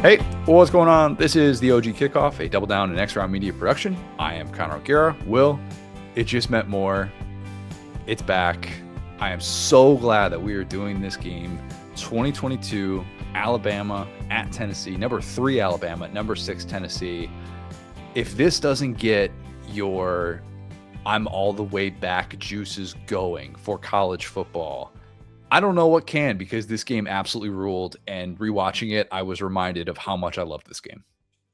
Hey, what's going on? This is the OG Kickoff, a Double Down and X Round media production. I am Connor O'Gara. Will, it just meant more. It's back. I am so glad that we are doing this game. 2022, Alabama at Tennessee. Number 3 Alabama, number 6 Tennessee. If this doesn't get your I'm all the way back juices going for college football, I don't know what can, because this game absolutely ruled, and rewatching it, I was reminded of how much I love this game.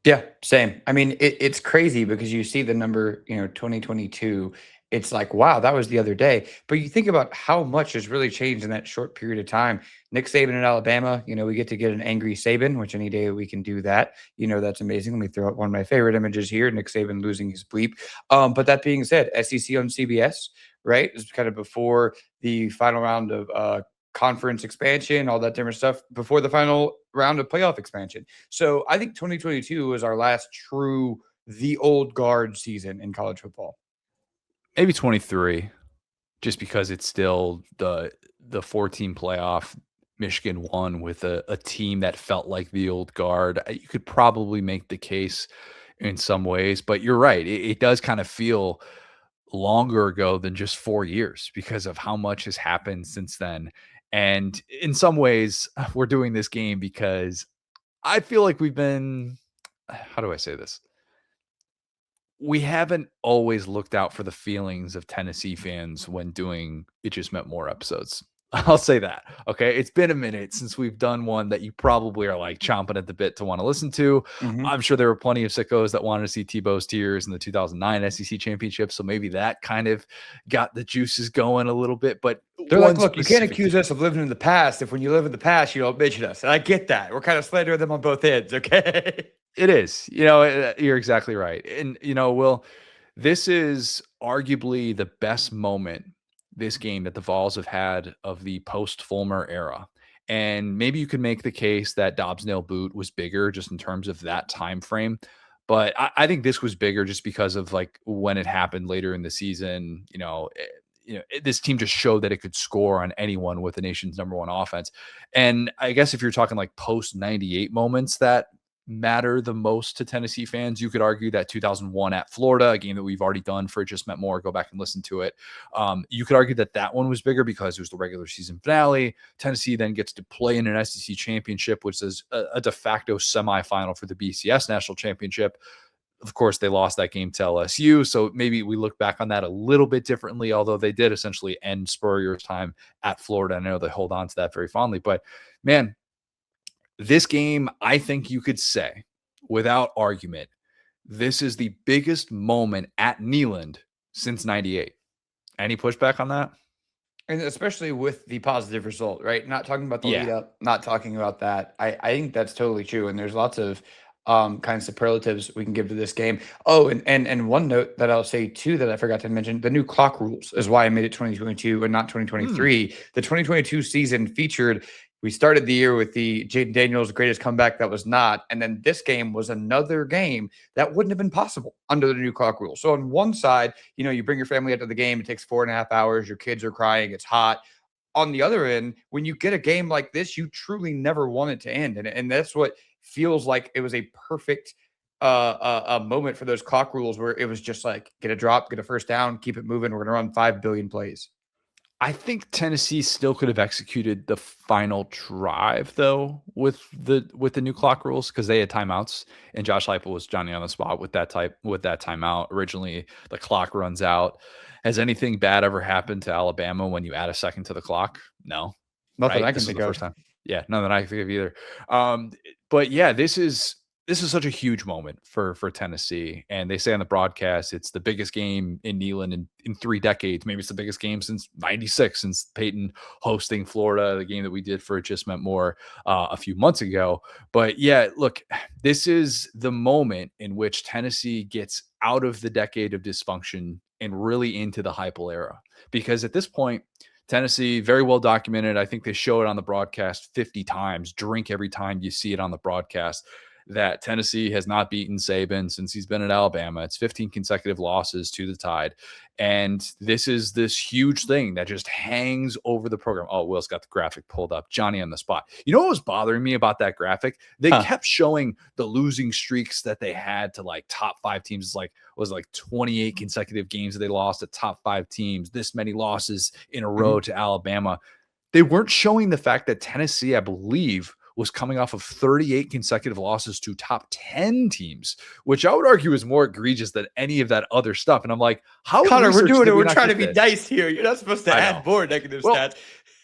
Yeah, same. I mean, it's crazy because you see the number, 2022. It's like, wow, that was the other day. But you think about how much has really changed in that short period of time. Nick Saban in Alabama, we get to get an angry Saban, which any day we can do that. That's amazing. Let me throw out one of my favorite images here, Nick Saban losing his bleep. But that being said, SEC on CBS, right? It's kind of before the final round of conference expansion, all that different stuff, before the final round of playoff expansion. So I think 2022 was our last true, the old guard season in college football. Maybe 23, just because it's still the 14 playoff. Michigan won with a team that felt like the old guard. You could probably make the case in some ways, but you're right. It does kind of feel longer ago than just 4 years because of how much has happened since then. And in some ways, we're doing this game because I feel like we've been, how do I say this? We haven't always looked out for the feelings of Tennessee fans when doing It Just Meant More episodes. I'll say that. Okay. It's been a minute since we've done one that you probably are like chomping at the bit to want to listen to. Mhm. I'm sure there were plenty of sickos that wanted to see Tebow's tears in the 2009 SEC championship. So maybe that kind of got the juices going a little bit. But they're like, look, you can't accuse us of living in the past if when you live in the past, you don't mention us. And I get that. We're kind of slandering them on both ends. Okay. It is. You're exactly right. And, Will, this is arguably the best moment, this game, that the Vols have had of the post-Fulmer era. And maybe you could make the case that Dobbs nail boot was bigger just in terms of that time frame. But I think this was bigger just because of like when it happened later in the season. This team just showed that it could score on anyone with the nation's number 1 offense. And I guess if you're talking like post 98 moments that matter the most to Tennessee fans, you could argue that 2001 at Florida, a game that we've already done for It Just Meant More. Go back and listen to it. You could argue that one was bigger because it was the regular season finale. Tennessee then gets to play in an SEC championship, which is a de facto semifinal for the BCS national championship. Of course, they lost that game to LSU, so maybe we look back on that a little bit differently, although they did essentially end Spurrier's time at Florida. I know they hold on to that very fondly, but man, this game, I think you could say, without argument, this is the biggest moment at Neyland since 98. Any pushback on that? And especially with the positive result, right? Not talking about the lead up, not talking about that. I think that's totally true. And there's lots of kind of superlatives we can give to this game. Oh, and one note that I'll say too that I forgot to mention, the new clock rules is why I made it 2022 and not 2023. The 2022 season featured, we started the year with the Jaden Daniels greatest comeback that was not. And then this game was another game that wouldn't have been possible under the new clock rule. So on one side, you bring your family out to the game. It takes 4.5 hours. Your kids are crying. It's hot. On the other end, when you get a game like this, you truly never want it to end. And that's what feels like it was a perfect a moment for those clock rules where it was just like, get a drop, get a first down, keep it moving. We're going to run 5 billion plays. I think Tennessee still could have executed the final drive though with the new clock rules, because they had timeouts and Josh Heupel was Johnny on the spot with that timeout. Originally, the clock runs out. Has anything bad ever happened to Alabama when you add a second to the clock? No, nothing I can think of. First time. Yeah, none that I can think of either. But yeah, this is such a huge moment for Tennessee. And they say on the broadcast, it's the biggest game in Neyland in 3 decades. Maybe it's the biggest game since 96, since Peyton hosting Florida, the game that we did for It Just Meant More a few months ago. But yeah, look, this is the moment in which Tennessee gets out of the decade of dysfunction and really into the Heupel era. Because at this point, Tennessee, very well documented. I think they show it on the broadcast 50 times. Drink every time you see it on the broadcast. that Tennessee has not beaten Saban since he's been at Alabama. It's 15 consecutive losses to the Tide. And this is this huge thing that just hangs over the program. Oh, Will's got the graphic pulled up. Johnny on the spot. You know what was bothering me about that graphic? They kept showing the losing streaks that they had to like top 5 teams. Was like 28 consecutive games that they lost to top 5 teams, this many losses in a row to Alabama. They weren't showing the fact that Tennessee, I believe, was coming off of 38 consecutive losses to top 10 teams, which I would argue is more egregious than any of that other stuff. And I'm like, how Connor, we're doing it. We're trying to be nice here. You're not supposed to add more negative stats.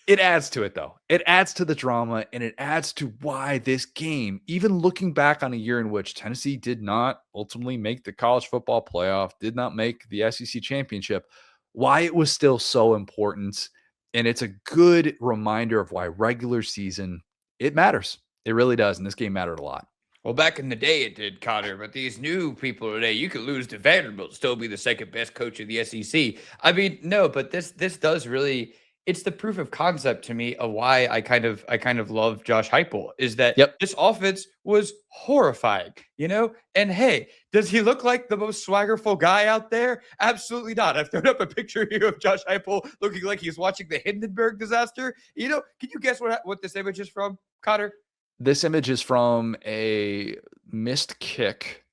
It adds to it, though. It adds to the drama, and it adds to why this game, even looking back on a year in which Tennessee did not ultimately make the college football playoff, did not make the SEC championship, why it was still so important. And it's a good reminder of why regular season, it matters. It really does. And this game mattered a lot. Well, back in the day it did, Connor, but these new people today, you could lose to Vanderbilt, still be the second best coach of the SEC. I mean, no, but this does really, it's the proof of concept to me of why I kind of love Josh Heupel, is that this offense was horrifying, And hey, does he look like the most swaggerful guy out there? Absolutely not. I've thrown up a picture here of Josh Heupel looking like he's watching the Hindenburg disaster. Can you guess what this image is from, Connor? This image is from a missed kick.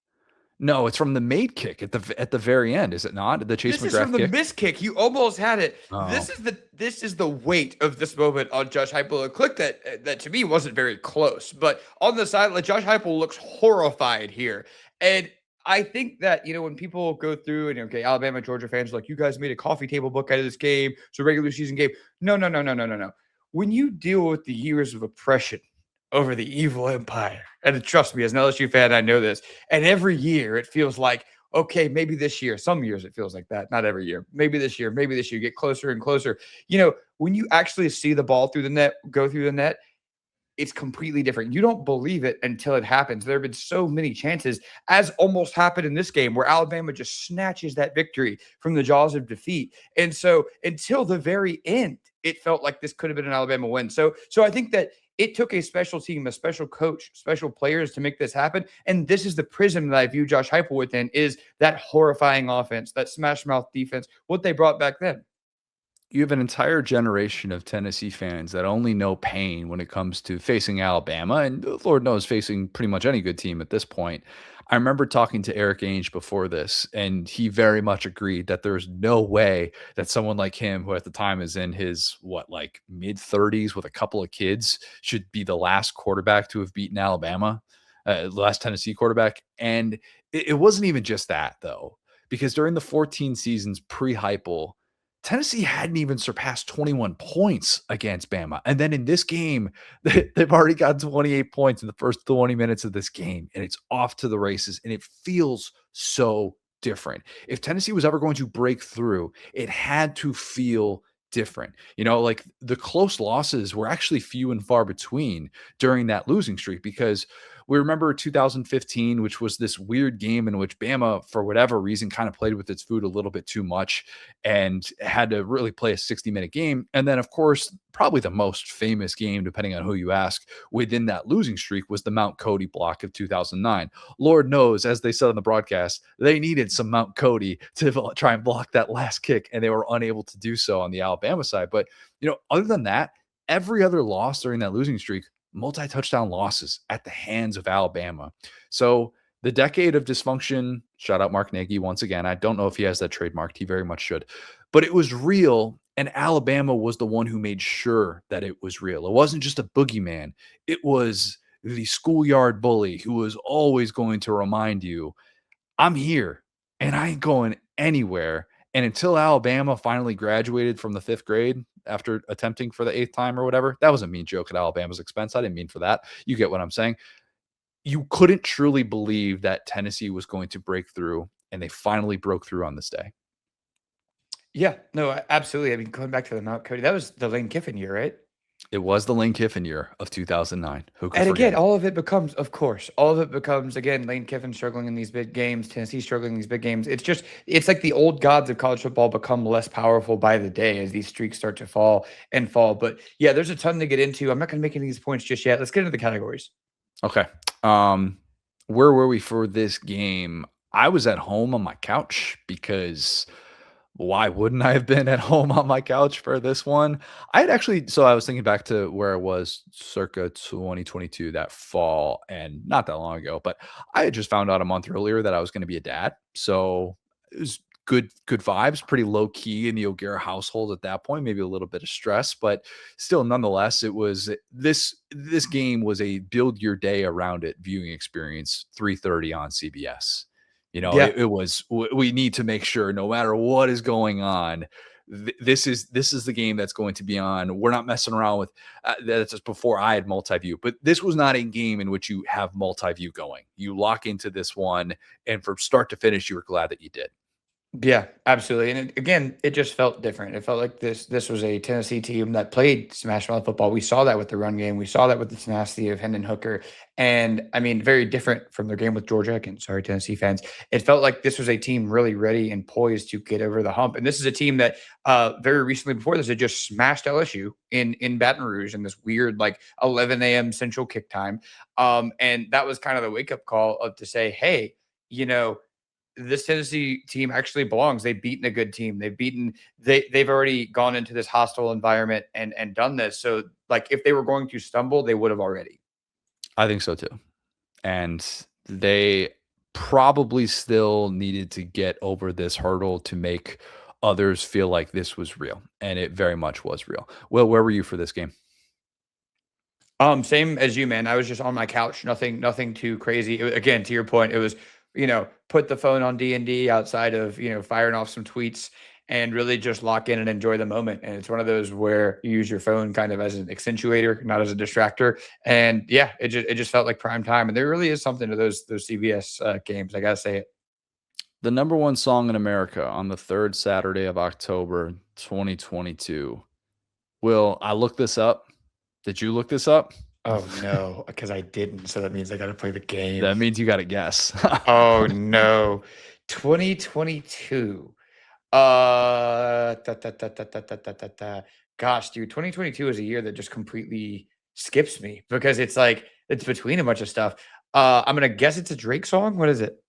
No, it's from the made kick at the very end, is it not? The Chase McGrath kick. This is from the missed kick. You almost had it. Oh. This is the weight of this moment on Josh Heupel. A click that to me wasn't very close, but on the side, Josh Heupel looks horrified here. And I think that, when people go through and, Alabama, Georgia fans are like, you guys made a coffee table book out of this game. It's a regular season game. No. When you deal with the years of oppression over the evil empire, and trust me, as an LSU fan, I know this, and every year it feels like, okay, maybe this year, some years it feels like that, not every year, maybe this year, get closer and closer. When you actually see the ball go through the net, it's completely different. You don't believe it until it happens. There have been so many chances, as almost happened in this game, where Alabama just snatches that victory from the jaws of defeat. And so until the very end, it felt like this could have been an Alabama win. So I think that it took a special team, a special coach, special players to make this happen. And this is the prism that I view Josh Heupel within, is that horrifying offense, that smash mouth defense, what they brought back then. You have an entire generation of Tennessee fans that only know pain when it comes to facing Alabama, and Lord knows facing pretty much any good team at this point. I remember talking to Eric Ainge before this, and he very much agreed that there's no way that someone like him, who at the time is in his, mid-30s with a couple of kids, should be the last quarterback to have beaten Alabama, last Tennessee quarterback. And it wasn't even just that, though, because during the 14 seasons pre-Heupel, Tennessee hadn't even surpassed 21 points against Bama. And then in this game, they've already got 28 points in the first 20 minutes of this game, and it's off to the races, and it feels so different. If Tennessee was ever going to break through, it had to feel different. The close losses were actually few and far between during that losing streak, because we remember 2015, which was this weird game in which Bama, for whatever reason, kind of played with its food a little bit too much and had to really play a 60-minute game. And then, of course, probably the most famous game, depending on who you ask, within that losing streak was the Mount Cody block of 2009. Lord knows, as they said on the broadcast, they needed some Mount Cody to try and block that last kick, and they were unable to do so on the Alabama side. But, other than that, every other loss during that losing streak, multi-touchdown losses at the hands of Alabama. So the decade of dysfunction, shout out Mark Nagy once again. I don't know if he has that trademarked. He very much should. But it was real, and Alabama was the one who made sure that it was real. It wasn't just a boogeyman. It was the schoolyard bully who was always going to remind you, I'm here, and I ain't going anywhere. And until Alabama finally graduated from the 5th grade after attempting for the 8th time or whatever, that was a mean joke at Alabama's expense. I didn't mean for that. You get what I'm saying. You couldn't truly believe that Tennessee was going to break through, and they finally broke through on this day. Yeah, no, absolutely. I mean, going back to the Mount Cody, that was the Lane Kiffin year, right? It was the Lane Kiffin year of 2009. Who could and forget? Again, all of it becomes, again, Lane Kiffin struggling in these big games, Tennessee struggling in these big games. It's like the old gods of college football become less powerful by the day as these streaks start to fall. But yeah, there's a ton to get into. I'm not going to make any of these points just yet. Let's get into the categories. Okay. Where were we for this game? I was at home on my couch because why wouldn't I have been at home on my couch for this one? I had actually so I was thinking back to where I was circa 2022, that fall, and not that long ago, but I had just found out a month earlier that I was going to be a dad. So it was good vibes, pretty low key in the O'Gara household at that point, maybe a little bit of stress, but still nonetheless, it was this game was a build your day around it viewing experience, 3:30 on CBS. Yeah. It was we need to make sure no matter what is going on, this is the game that's going to be on. We're not messing around with that's just before I had multi-view, but this was not a game in which you have multi-view going. You lock into this one, and from start to finish, you were glad that you did. Yeah, absolutely. And again, it just felt different. It felt like this was a Tennessee team that played smash mouth football. We saw that with the run game. We saw that with the tenacity of Hendon Hooker. And I mean, very different from their game with Georgia. Again, sorry, Tennessee fans. It felt like this was a team really ready and poised to get over the hump. And this is a team that very recently before this had just smashed LSU in Baton Rouge in this weird like 11 a.m. Central kick time. And that was kind of the wake up call of to say, hey, you know, this Tennessee team actually belongs. They've beaten a good team. They've already gone into this hostile environment and done this. So like if they were going to stumble, they would have already. I think so too. And they probably still needed to get over this hurdle to make others feel like this was real. And it very much was real. Well, where were you for this game? Same as you, man. I was just on my couch. Nothing too crazy. Again, to your point, it was, put the phone on D&D outside of, firing off some tweets and really just lock in and enjoy the moment. And it's one of those where you use your phone kind of as an accentuator, not as a distractor. And yeah, it just felt like prime time. And there really is something to those CBS games. I gotta say it. The number one song in America on the third Saturday of October, 2022. Will, I looked this up. Did you look this up? Oh no, because I didn't. So that means I got to play the game. That means you got to guess. Oh no, 2022. Gosh, dude, 2022 is a year that just completely skips me because it's like it's between a bunch of stuff. I'm gonna guess it's a Drake song. What is it?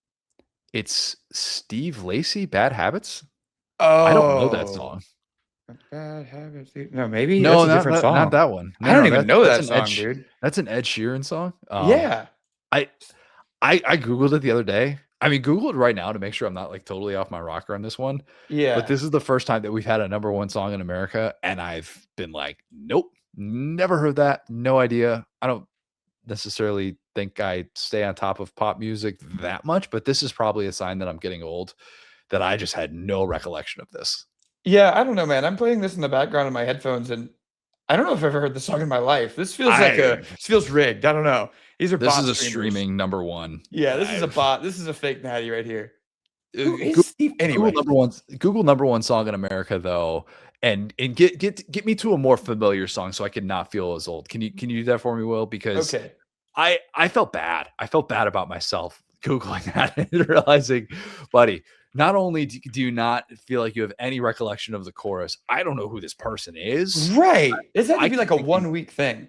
It's Steve Lacy, Bad Habits. I don't know that Oh, song. bad habits. No, maybe that's No, a different not song. that one. I No, don't no, even know that's that an Ed song, dude. that's an Ed Sheeran song. Yeah. I I Googled it the other day. I mean, Google it right now to make sure I'm not, like, totally off my rocker on this one, but Yeah. this is the first time that we've had a number one song in America, and I've been like, "Nope, never heard that, no idea." I don't necessarily think I stay on top of pop music that much, but this is probably a sign that I'm getting old, that I just had no recollection of this. Yeah, I don't know, man. I'm playing this in the background in my headphones, and I don't know if I've ever heard this song in my life. I This feels rigged. I don't know. These are This is bot a streamers. streaming number one. Yeah, this is a I've bot. This is a fake Natty right here. Who Goo is Steve? Google Anyway, number one song in America though, and get me to a more familiar song so I can not feel as old. Can you do that for me, Will? Because okay. I felt bad. I felt bad about myself Googling that and realizing, buddy, not only do you not feel like you have any recollection of the chorus, I don't know who this person is. Right. This had to I be keep like a thinking 1 week thing.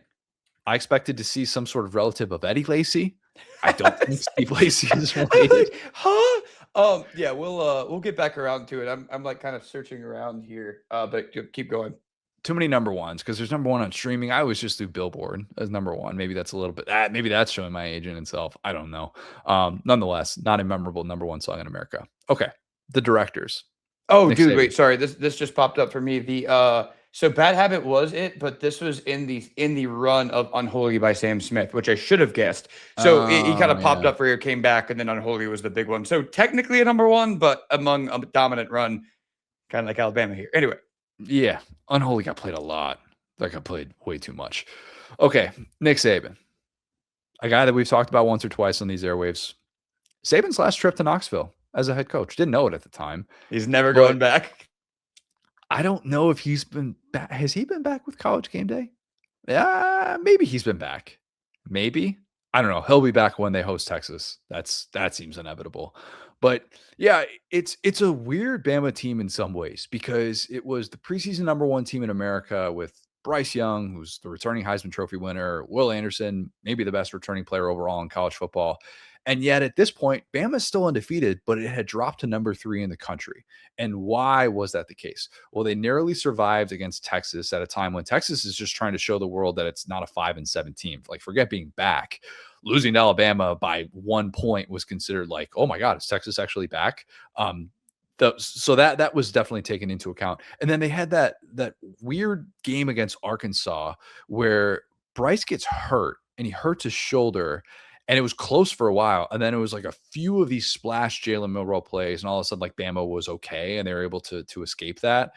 I expected to see some sort of relative of Eddie Lacy. I don't think Steve Lacy is I was related. like, huh? Yeah, we'll get back around to it. I'm like kind of searching around here. But keep going. Too many number ones because there's number one on streaming. I always just do Billboard as number one. Maybe that's a little bit maybe that's showing my age in itself. I don't know. Nonetheless, not a memorable number one song in America. Okay. The directors. Oh, Nick dude, Saban. wait, sorry. This just popped up for me. So Bad Habit was it, but this was in the run of Unholy by Sam Smith, which I should have guessed. So he kind Oh of popped yeah. up for here, came back, and then Unholy was the big one. So technically a number one, but among a dominant run, kind of like Alabama here. Anyway, Yeah. Unholy got played a lot. That got played way too much. Okay. Nick Saban. A guy that we've talked about once or twice on these airwaves. Saban's last trip to Knoxville as a head coach. Didn't know it at the time. he's never But going back. I don't know if he's been back. Has he been back with College Game Day? Yeah, maybe he's been back. Maybe. I don't know. He'll be back when they host Texas. That seems inevitable. But yeah, it's a weird Bama team in some ways because it was the preseason number one team in America with Bryce Young, who's the returning Heisman Trophy winner, Will Anderson, maybe the best returning player overall in college football. And yet at this point, Bama's still undefeated, but it had dropped to number 3 in the country. And why was that the case? Well, they narrowly survived against Texas at a time when Texas is just trying to show the world that it's not a 5-7 team. Like, forget being back. Losing to Alabama by 1 point was considered like, oh my God, is Texas actually back? So that was definitely taken into account. And then they had that weird game against Arkansas where Bryce gets hurt and he hurts his shoulder, and it was close for a while. And then it was like a few of these splash Jalen Milroe plays, and all of a sudden, like, Bama was okay, and they were able to escape that.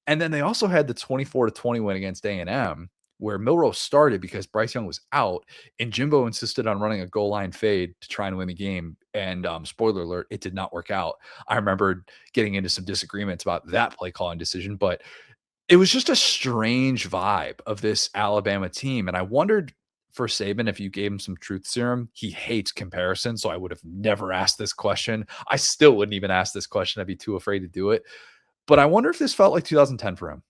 And then they also had the 24-20 win against A&M, where Milroe started because Bryce Young was out, and Jimbo insisted on running a goal line fade to try and win the game. And spoiler alert, it did not work out. I remember getting into some disagreements about that play calling decision, but it was just a strange vibe of this Alabama team. And I wondered for Saban, if you gave him some truth serum. He hates comparison, so I would have never asked this question. I still wouldn't even ask this question. I'd be too afraid to do it. But I wonder if this felt like 2010 for him.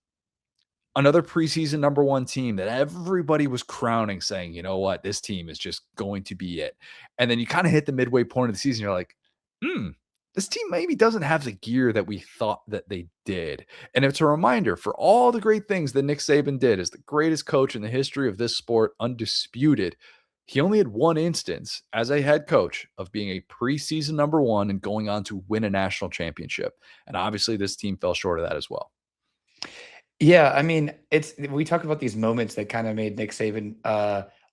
Another preseason number 1 team that everybody was crowning, saying, you know what, this team is just going to be it. And then you kind of hit the midway point of the season. You're like, this team maybe doesn't have the gear that we thought that they did. And it's a reminder for all the great things that Nick Saban did as the greatest coach in the history of this sport, undisputed. He only had one instance as a head coach of being a preseason number 1 and going on to win a national championship. And obviously this team fell short of that as well. Yeah, I mean, we talk about these moments that kind of made Nick Saban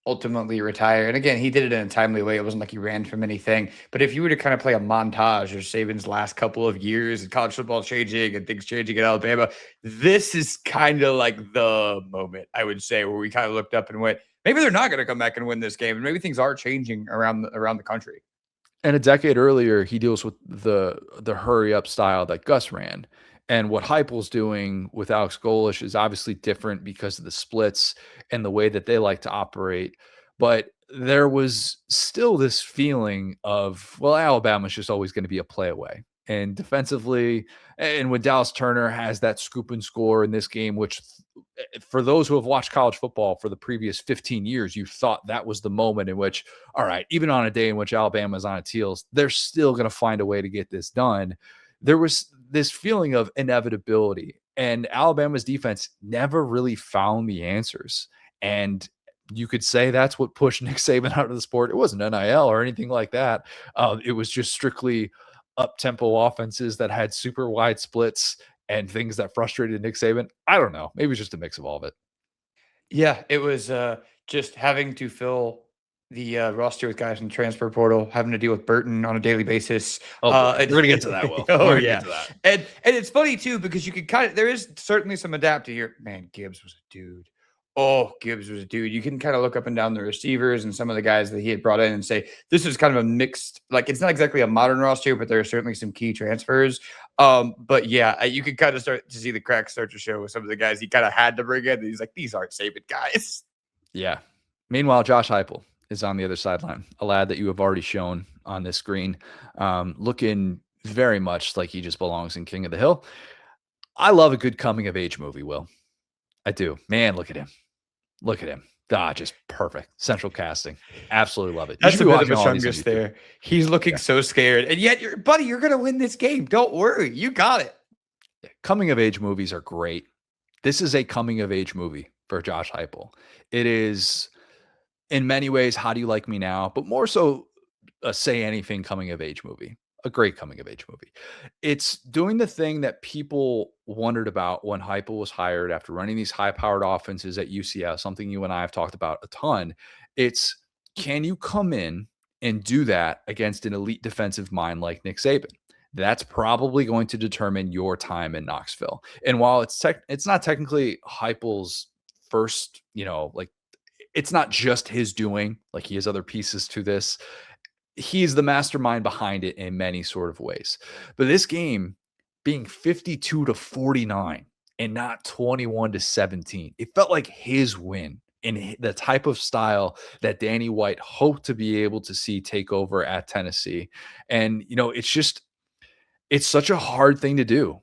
ultimately retire. And again, he did it in a timely way. It wasn't like he ran from anything. But if you were to kind of play a montage of Saban's last couple of years and college football changing and things changing at Alabama, this is kind of like the moment, I would say, where we kind of looked up and went, maybe they're not going to come back and win this game. And maybe things are changing around the country. And a decade earlier, he deals with the hurry up style that Gus ran. And what Heupel's doing with Alex Golesh is obviously different because of the splits and the way that they like to operate. But there was still this feeling of, well, Alabama's just always going to be a play away. And defensively, and when Dallas Turner has that scoop and score in this game, which for those who have watched college football for the previous 15 years, you thought that was the moment in which, all right, even on a day in which Alabama's on its heels, they're still going to find a way to get this done. There was this feeling of inevitability, and Alabama's defense never really found the answers. And you could say that's what pushed Nick Saban out of the sport. It wasn't NIL or anything like that. It was just strictly up-tempo offenses that had super wide splits and things that frustrated Nick Saban. I don't know. Maybe it's just a mix of all of it. Yeah, it was just having to fill the roster with guys in the transfer portal, having to deal with Burton on a daily basis. We're going to get to that, Will. Oh, yeah. And it's funny, too, because you can there is certainly some adapting here. Man, Gibbs was a dude. Oh, Gibbs was a dude. You can kind of look up and down the receivers and some of the guys that he had brought in and say, this is kind of a mixed, like, it's not exactly a modern roster, but there are certainly some key transfers. But yeah, you could kind of start to see the cracks start to show with some of the guys he kind of had to bring in. And he's like, these aren't Saban guys. Yeah. Meanwhile, Josh Heupel is on the other sideline, a lad that you have already shown on this screen, looking very much like he just belongs in King of the Hill. I love a good coming of age movie, Will. I do. Man, look at him. Look at him. Just perfect. Central casting. Absolutely love it. That's a bit of a chungus there. He's looking so scared. And yet, you're going to win this game. Don't worry. You got it. Coming of age movies are great. This is a coming of age movie for Josh Heupel. It is, in many ways, How Do You Like Me Now? But more so, a Say Anything coming of age movie. A great coming of age movie. It's doing the thing that people wondered about when Heupel was hired after running these high-powered offenses at UCF, something you and I have talked about a ton. It's, can you come in and do that against an elite defensive mind like Nick Saban? That's probably going to determine your time in Knoxville. And while it's not technically Heupel's first, it's not just his doing, like he has other pieces to this. He's the mastermind behind it in many sort of ways. But this game being 52-49 and not 21-17, it felt like his win in the type of style that Danny White hoped to be able to see take over at Tennessee. And, it's such a hard thing to do.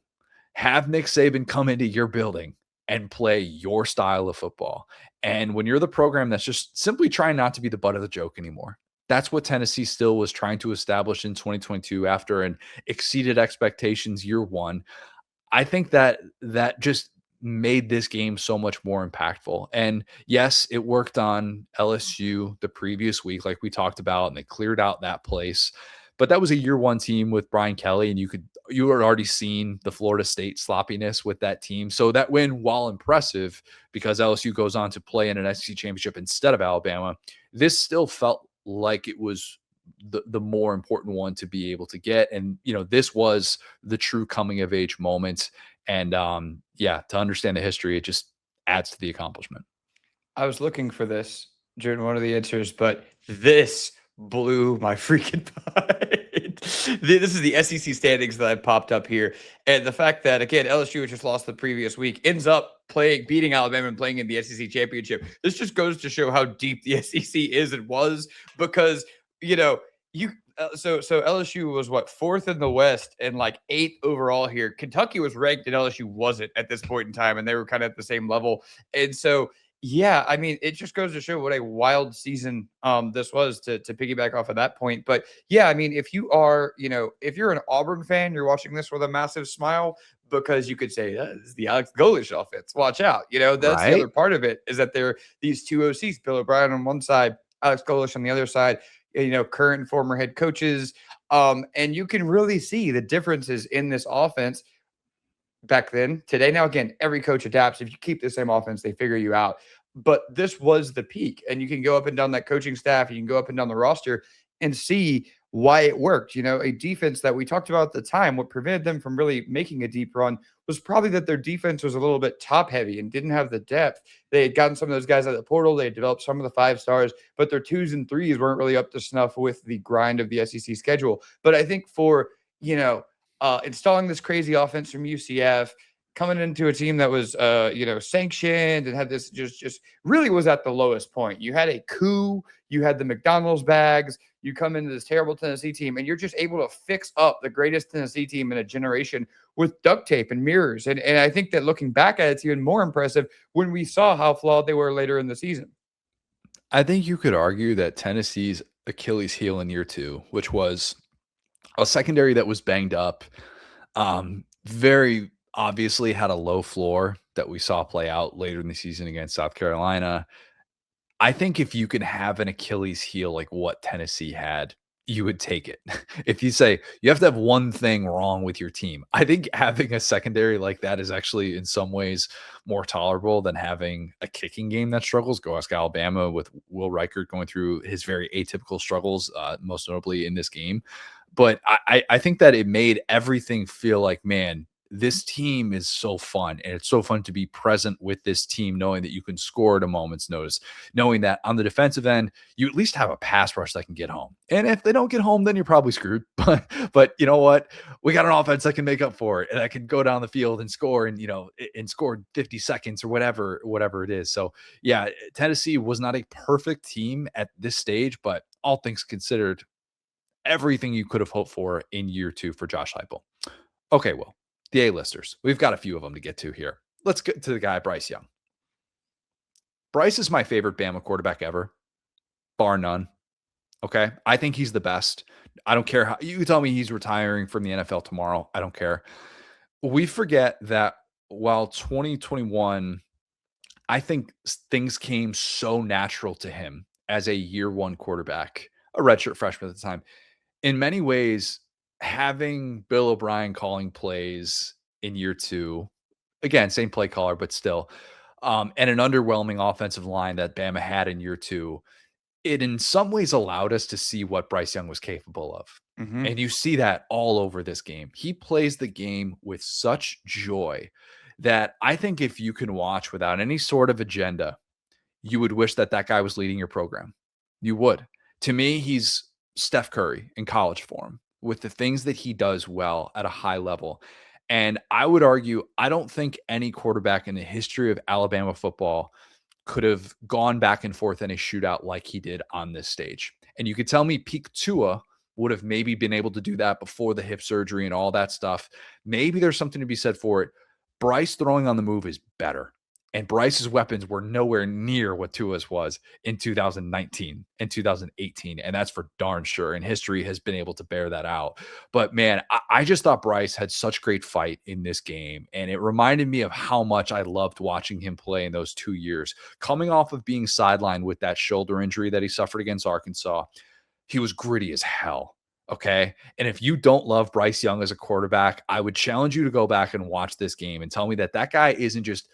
Have Nick Saban come into your building and play your style of football. And when you're the program that's just simply trying not to be the butt of the joke anymore, That's what Tennessee still was trying to establish in 2022 after an exceeded expectations year one. I think that just made this game so much more impactful. And yes, it worked on LSU the previous week, like we talked about, and they cleared out that place. But that was a year one team with Brian Kelly, and you were already seeing the Florida State sloppiness with that team. So that win, while impressive, because LSU goes on to play in an SEC championship instead of Alabama, this still felt like it was the more important one to be able to get. And, this was the true coming of age moment. And to understand the history, it just adds to the accomplishment. I was looking for this during one of the answers, but this blew my freaking mind. This is the SEC standings that I popped up here. And the fact that, again, LSU, which just lost the previous week, ends up beating Alabama and playing in the SEC championship. This just goes to show how deep the SEC is and was, because, so LSU was what, 4th in the West and like 8th overall here. Kentucky was ranked and LSU wasn't at this point in time, and they were kind of at the same level. And so, yeah, I mean, it just goes to show what a wild season this was, to piggyback off of that point. But yeah, I mean, if you are, if you're an Auburn fan, you're watching this with a massive smile, because you could say, this is the Alex Golesh offense. Watch out. That's right. The other part of it, is that there are these two OCs, Bill O'Brien on one side, Alex Golesh on the other side, current and former head coaches. And you can really see the differences in this offense back then, today. Now, again, every coach adapts. If you keep the same offense, they figure you out. But this was the peak. And you can go up and down that coaching staff. You can go up and down the roster and see why it worked. A defense that we talked about at the time, what prevented them from really making a deep run was probably that their defense was a little bit top heavy and didn't have the depth. They had gotten some of those guys out of the portal. They had developed some of the 5 stars, but their 2s and 3s weren't really up to snuff with the grind of the SEC schedule. But I think for, installing this crazy offense from UCF, coming into a team that was, sanctioned and had this just really was at the lowest point. You had a coup, you had the McDonald's bags, you come into this terrible Tennessee team, and you're just able to fix up the greatest Tennessee team in a generation with duct tape and mirrors. And I think that looking back at it's even more impressive when we saw how flawed they were later in the season. I think you could argue that Tennessee's Achilles heel in year 2, which was a secondary that was banged up, very obviously had a low floor that we saw play out later in the season against South Carolina. I think if you can have an Achilles heel like what Tennessee had, you would take it. If you say you have to have one thing wrong with your team, I think having a secondary like that is actually in some ways more tolerable than having a kicking game that struggles. Go ask Alabama with Will Reichert going through his very atypical struggles, most notably in this game. But I think that it made everything feel like, man, this team is so fun, and it's so fun to be present with this team, knowing that you can score at a moment's notice, knowing that on the defensive end, you at least have a pass rush that can get home. And if they don't get home, then you're probably screwed. But you know what? We got an offense that can make up for it, and that can go down the field and score, and score 50 seconds or whatever it is. So yeah, Tennessee was not a perfect team at this stage, but all things considered, everything you could have hoped for in year 2 for Josh Heupel. Okay, well, the A-listers. We've got a few of them to get to here. Let's get to the guy, Bryce Young. Bryce is my favorite Bama quarterback ever, bar none. Okay? I think he's the best. I don't care how you tell me he's retiring from the NFL tomorrow. I don't care. We forget that while 2021, I think things came so natural to him as a year 1 quarterback, a redshirt freshman at the time. In many ways, having Bill O'Brien calling plays in year 2, again, same play caller, but still, and an underwhelming offensive line that Bama had in year 2, it in some ways allowed us to see what Bryce Young was capable of. Mm-hmm. And you see that all over this game. He plays the game with such joy that I think if you can watch without any sort of agenda, you would wish that guy was leading your program. You would. To me, he's Steph Curry in college form, with the things that he does well at a high level. And I would argue, I don't think any quarterback in the history of Alabama football could have gone back and forth in a shootout like he did on this stage. And you could tell me peak Tua would have maybe been able to do that before the hip surgery and all that stuff. Maybe there's something to be said for it. Bryce throwing on the move is better. And Bryce's weapons were nowhere near what Tua's was in 2019 and 2018. And that's for darn sure. And history has been able to bear that out. But man, I just thought Bryce had such great fight in this game. And it reminded me of how much I loved watching him play in those 2 years. Coming off of being sidelined with that shoulder injury that he suffered against Arkansas, he was gritty as hell. Okay. And if you don't love Bryce Young as a quarterback, I would challenge you to go back and watch this game and tell me that that guy isn't just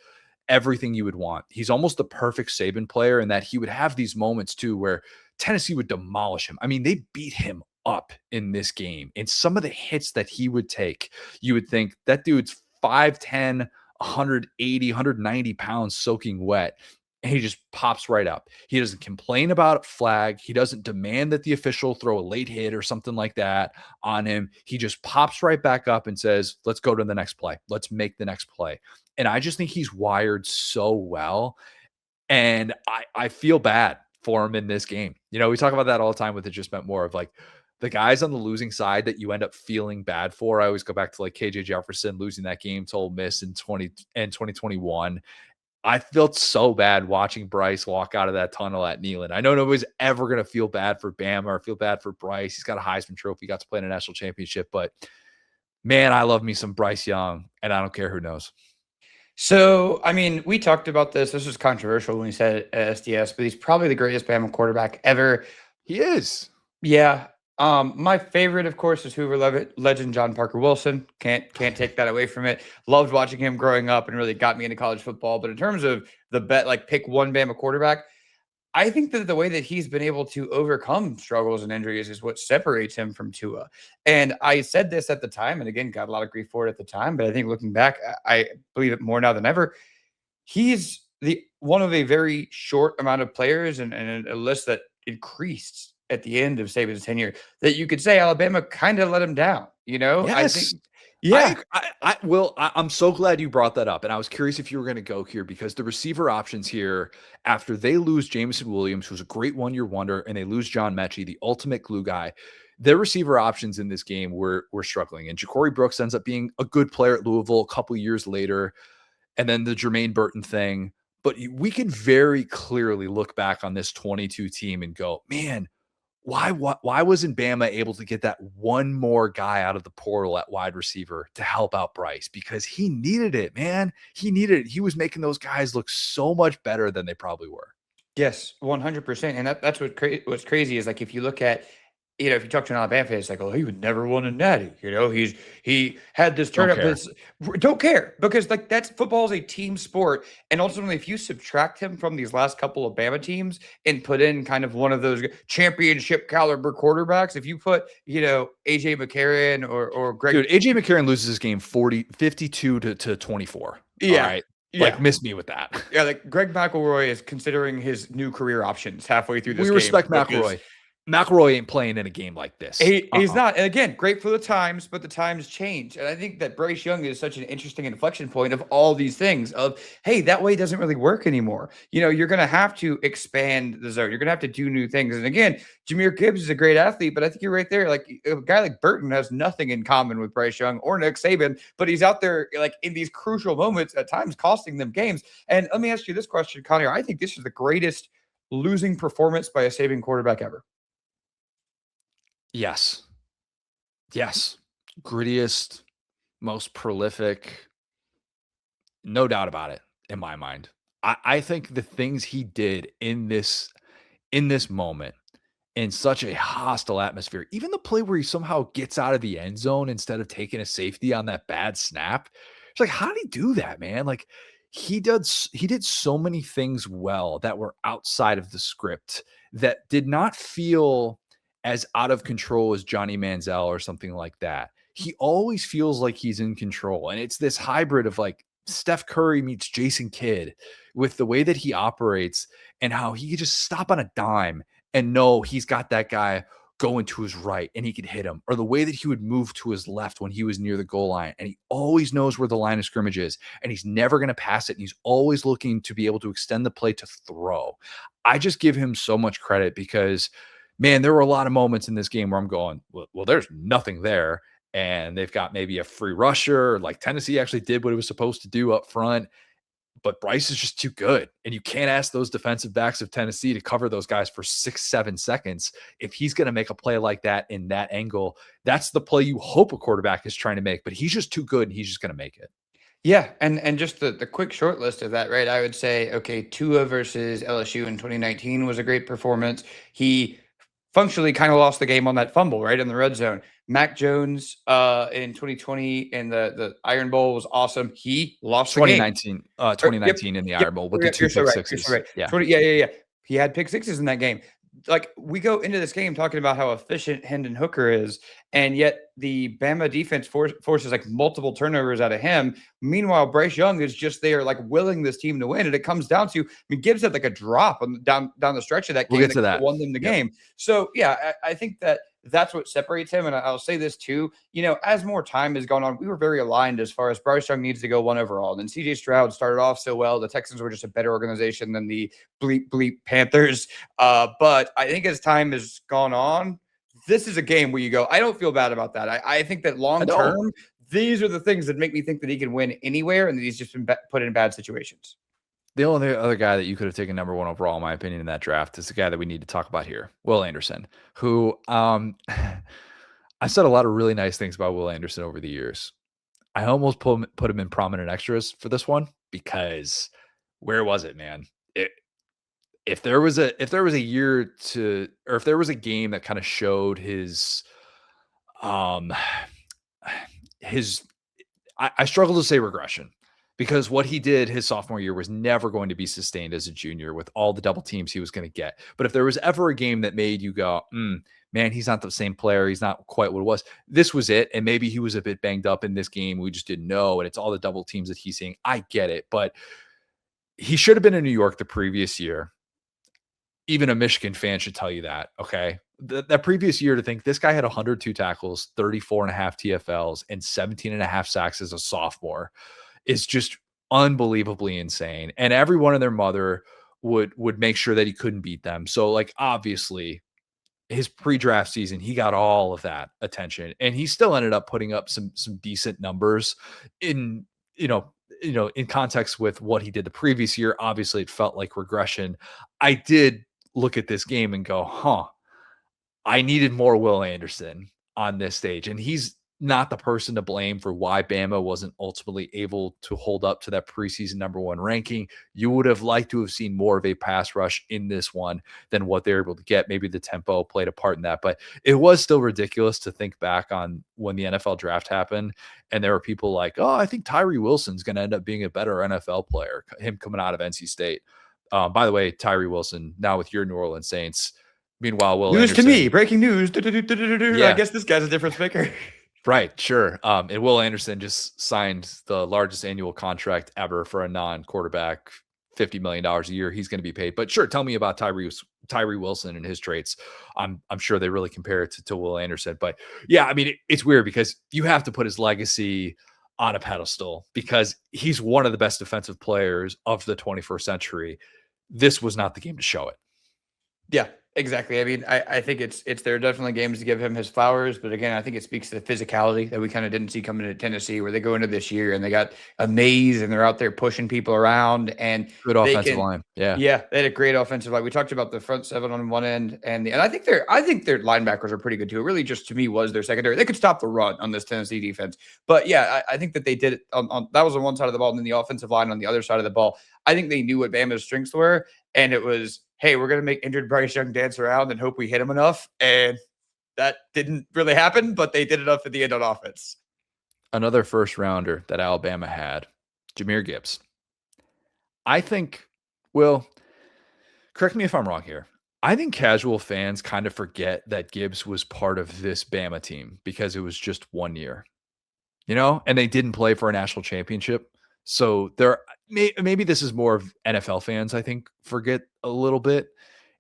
everything you would want. He's almost the perfect Saban player in that he would have these moments too where Tennessee would demolish him. I mean, they beat him up in this game. And some of the hits that he would take, you would think that dude's 5'10", 180, 190 pounds soaking wet. And he just pops right up. He doesn't complain about a flag. He doesn't demand that the official throw a late hit or something like that on him. He just pops right back up and says, let's go to the next play. Let's make the next play. And I just think he's wired so well. And I feel bad for him in this game. You know, we talk about that all the time with It Just Meant More of like the guys on the losing side that you end up feeling bad for. I always go back to like KJ Jefferson losing that game to Ole Miss in 2021. I felt so bad watching Bryce walk out of that tunnel at Neyland. I know nobody's ever going to feel bad for Bama or feel bad for Bryce. He's got a Heisman Trophy, got to play in a national championship. But, man, I love me some Bryce Young, and I don't care who knows. So, I mean, we talked about this. This was controversial when we said it at SDS, but he's probably the greatest Bama quarterback ever. He is. Yeah. My favorite, of course, is Hoover legend John Parker Wilson. Can't take that away from it. Loved watching him growing up and really got me into college football. But in terms of the bet, like pick one Bama quarterback, I think that the way that he's been able to overcome struggles and injuries is what separates him from Tua. And I said this at the time, and again, got a lot of grief for it at the time. But I think looking back, I believe it more now than ever. He's the one of a very short amount of players and a list that increased at the end of Saban's tenure that you could say Alabama kind of let him down, you know? Yes. I think, yeah. I'm so glad you brought that up. And I was curious if you were going to go here because the receiver options here, after they lose Jameson Williams, who's a great one-year wonder, and they lose John Mechie, the ultimate glue guy, their receiver options in this game were struggling. And Ja'Cory Brooks ends up being a good player at Louisville a couple years later. And then the Jermaine Burton thing. But we can very clearly look back on this 22 team and go, man, why wasn't Bama able to get that one more guy out of the portal at wide receiver to help out Bryce? Because he needed it, man. He needed it. He was making those guys look so much better than they probably were. Yes, 100%. And that's what's crazy is like if you look at, you know, if you talk to an Alabama fan, it's like, oh, he would never won a natty. You know, he had this turn up. Don't care because like that's football is a team sport. And ultimately, if you subtract him from these last couple of Bama teams and put in kind of one of those championship caliber quarterbacks, if you put, you know, AJ McCarron or Greg. Dude, AJ McCarron loses this game 52 to 24. Yeah. All right. Yeah. Like, miss me with that. Yeah, like Greg McElroy is considering his new career options halfway through this game. We respect McElroy. McElroy ain't playing in a game like this. He's not. And again, great for the times, but the times change. And I think that Bryce Young is such an interesting inflection point of all these things of, hey, that way doesn't really work anymore. You know, you're going to have to expand the zone. You're going to have to do new things. And again, Jahmyr Gibbs is a great athlete, but I think you're right there. Like a guy like Burton has nothing in common with Bryce Young or Nick Saban, but he's out there like in these crucial moments at times costing them games. And let me ask you this question, Connor. I think this is the greatest losing performance by a Saban quarterback ever. Yes. Grittiest, most prolific. No doubt about it in my mind. I think the things he did in this moment in such a hostile atmosphere, even the play where he somehow gets out of the end zone instead of taking a safety on that bad snap. It's like, how did he do that, man? Like he did so many things well that were outside of the script that did not feel as out of control as Johnny Manziel or something like that. He always feels like he's in control. And it's this hybrid of like Steph Curry meets Jason Kidd with the way that he operates and how he could just stop on a dime and know he's got that guy going to his right and he could hit him, or the way that he would move to his left when he was near the goal line. And he always knows where the line of scrimmage is and he's never going to pass it. And he's always looking to be able to extend the play to throw. I just give him so much credit because, man, there were a lot of moments in this game where I'm going, well, there's nothing there. And they've got maybe a free rusher, like Tennessee actually did what it was supposed to do up front. but Bryce is just too good. And you can't ask those defensive backs of Tennessee to cover those guys for 6-7 seconds. If he's going to make a play like that in that angle, that's the play you hope a quarterback is trying to make, but he's just too good and he's just going to make it. Yeah, and just the quick short list of that, right? I would say, okay, Tua versus LSU in 2019 was a great performance. He functionally kind of lost the game on that fumble, right, in the red zone. Mac Jones in 2020 in the Iron Bowl was awesome. He lost 2019, the game. 2019 in the Iron Bowl with the two pick sixes. Right. Yeah. Yeah. He had pick sixes in that game. Like, we go into this game talking about how efficient Hendon Hooker is, and yet the Bama defense forces like multiple turnovers out of him. Meanwhile, Bryce Young is just there, like, willing this team to win. And it comes down to, I mean, Gibbs had like a drop on down the stretch of that game that won them the game. So yeah, I think that's what separates him. And I'll say this too, as more time has gone on, we were very aligned as far as Bryce Young needs to go 1 overall. And then CJ Stroud started off so well. The Texans were just a better organization than the bleep Panthers. But I think as time has gone on, this is a game where you go, I don't feel bad about that. I think that long term, these are the things that make me think that he can win anywhere, and that he's just been put in bad situations. The only other guy that you could have taken number 1 overall, in my opinion, in that draft is the guy that we need to talk about here, Will Anderson, who I said a lot of really nice things about Will Anderson over the years. I almost put him in prominent extras for this one, because where was it, man? If there was a year to, or if there was a game that kind of showed I struggle to say regression, because what he did his sophomore year was never going to be sustained as a junior with all the double teams he was going to get. But if there was ever a game that made you go, man, he's not the same player, he's not quite what it was, this was it. And maybe he was a bit banged up in this game, we just didn't know. And it's all the double teams that he's seeing. I get it, but he should have been in New York the previous year. Even a Michigan fan should tell you that, okay? That previous year, to think this guy had 102 tackles, 34.5 TFLs, and 17.5 sacks as a sophomore is just unbelievably insane. And everyone and their mother would make sure that he couldn't beat them. So, like, obviously, his pre-draft season, he got all of that attention, and he still ended up putting up some decent numbers in, in context with what he did the previous year. Obviously, it felt like regression. I did look at this game and go, I needed more Will Anderson on this stage. And he's not the person to blame for why Bama wasn't ultimately able to hold up to that preseason number 1 ranking. You would have liked to have seen more of a pass rush in this one than what they were able to get. Maybe the tempo played a part in that, but it was still ridiculous to think back on when the NFL draft happened. And there were people like, I think Tyree Wilson's going to end up being a better NFL player, him coming out of NC State. By the way, Tyree Wilson now with your New Orleans Saints. Meanwhile, Will news Anderson, to me, breaking news. Yeah. I guess this guy's a difference maker. Right, sure. And Will Anderson just signed the largest annual contract ever for a non-quarterback, $50 million a year. He's going to be paid. But sure, tell me about Tyree Wilson and his traits. I'm sure they really compare it to Will Anderson. But yeah, I mean, it's weird because you have to put his legacy on a pedestal because he's one of the best defensive players of the 21st century. This was not the game to show it. Yeah, exactly. I mean, I think it's there are definitely games to give him his flowers, but again, I think it speaks to the physicality that we kind of didn't see coming into Tennessee, where they go into this year and they got a maze and they're out there pushing people around and good offensive line. Yeah, they had a great offensive line. We talked about the front 7 on one end, and I think their linebackers are pretty good too. It really just to me was their secondary. They could stop the run on this Tennessee defense, but yeah, I think that they did it on that was on one side of the ball, and then the offensive line on the other side of the ball. I think they knew what Bama's strengths were, and it was, hey, we're going to make injured Bryce Young dance around and hope we hit him enough. And that didn't really happen, but they did enough at the end on offense. Another first rounder that Alabama had, Jahmyr Gibbs. I think, Will, correct me if I'm wrong here. I think casual fans kind of forget that Gibbs was part of this Bama team because it was just 1 year, and they didn't play for a national championship. So maybe this is more of NFL fans, I think, forget a little bit.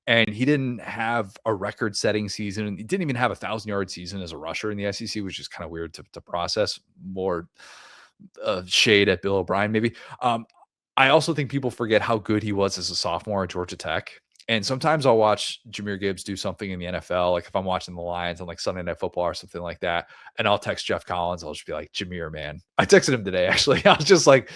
And he didn't have a record-setting season. He didn't even have a 1,000-yard season as a rusher in the SEC, which is kind of weird to process. More shade at Bill O'Brien, maybe. I also think people forget how good he was as a sophomore at Georgia Tech. And sometimes I'll watch Jahmyr Gibbs do something in the NFL, like if I'm watching the Lions on like Sunday Night Football or something like that, and I'll text Jeff Collins. I'll just be like, Jahmyr, man. I texted him today, actually. I was just like,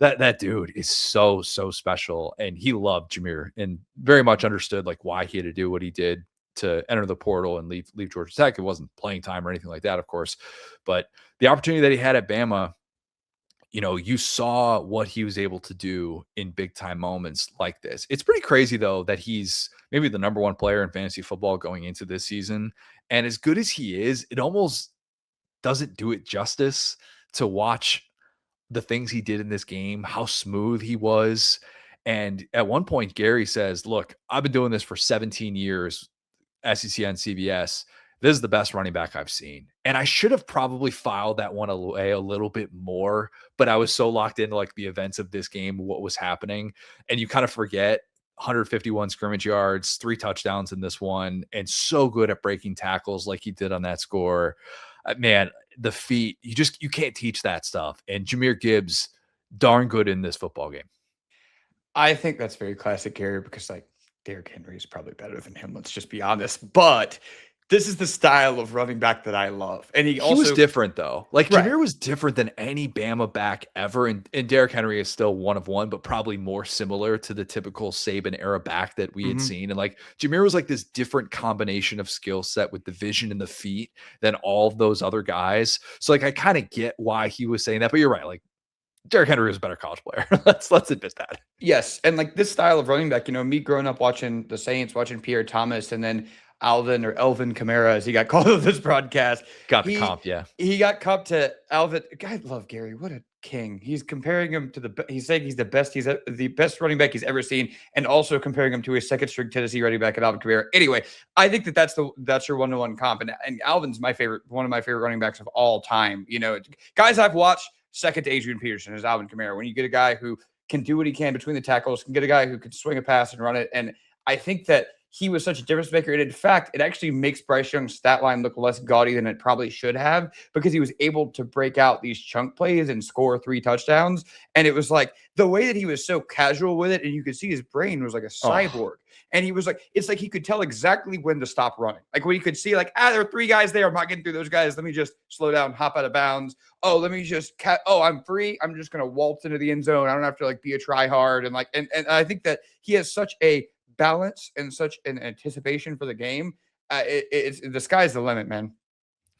That dude is so special, and he loved Jahmyr and very much understood like why he had to do what he did to enter the portal and leave Georgia Tech. It wasn't playing time or anything like that, of course, but the opportunity that he had at Bama, you saw what he was able to do in big time moments like this. It's pretty crazy though that he's maybe the number one player in fantasy football going into this season, and as good as he is, it almost doesn't do it justice to watch the things he did in this game, how smooth he was. And at one point, Gary says, "Look, I've been doing this for 17 years, SEC on CBS. This is the best running back I've seen." And I should have probably filed that one away a little bit more, but I was so locked into like the events of this game, what was happening. And you kind of forget 151 scrimmage yards, 3 touchdowns in this one, and so good at breaking tackles like he did on that score. Man, the feet, you can't teach that stuff. And Jahmyr Gibbs, darn good in this football game. I think that's very classic Gary because like Derrick Henry is probably better than him. Let's just be honest. But this is the style of running back that I love. And he also was different though. Like Right. Jahmyr was different than any Bama back ever. And Derrick Henry is still one of one, but probably more similar to the typical Saban era back that we had seen. And like Jahmyr was like this different combination of skill set with the vision and the feet than all of those other guys. So like I kind of get why he was saying that, but you're right. Like Derrick Henry was a better college player. let's admit that. Yes, and like this style of running back, me growing up watching the Saints, watching Pierre Thomas, and then Elvin Kamara, as he got called on this broadcast. Got the comp, yeah. He got comped to Alvin. I love Gary. What a king! He's comparing him to he's saying he's the best. He's the best running back he's ever seen, and also comparing him to his second string Tennessee running back at Alvin Kamara. Anyway, I think that's your 1-to-1 comp, and Alvin's one of my favorite running backs of all time. Guys I've watched second to Adrian Peterson is Alvin Kamara. When you get a guy who can do what he can between the tackles, can get a guy who can swing a pass and run it, and I think that he was such a difference maker. And in fact, it actually makes Bryce Young's stat line look less gaudy than it probably should have because he was able to break out these chunk plays and score 3 touchdowns. And it was like the way that he was so casual with it. And you could see his brain was like a cyborg. And he was like, it's like he could tell exactly when to stop running. Like when he could see like, there are 3 guys there. I'm not getting through those guys. Let me just slow down, hop out of bounds. Oh, let me just I'm free. I'm just going to waltz into the end zone. I don't have to like be a try hard. And like, and I think that he has such a balance and such an anticipation for the game. It's the sky's the limit, man.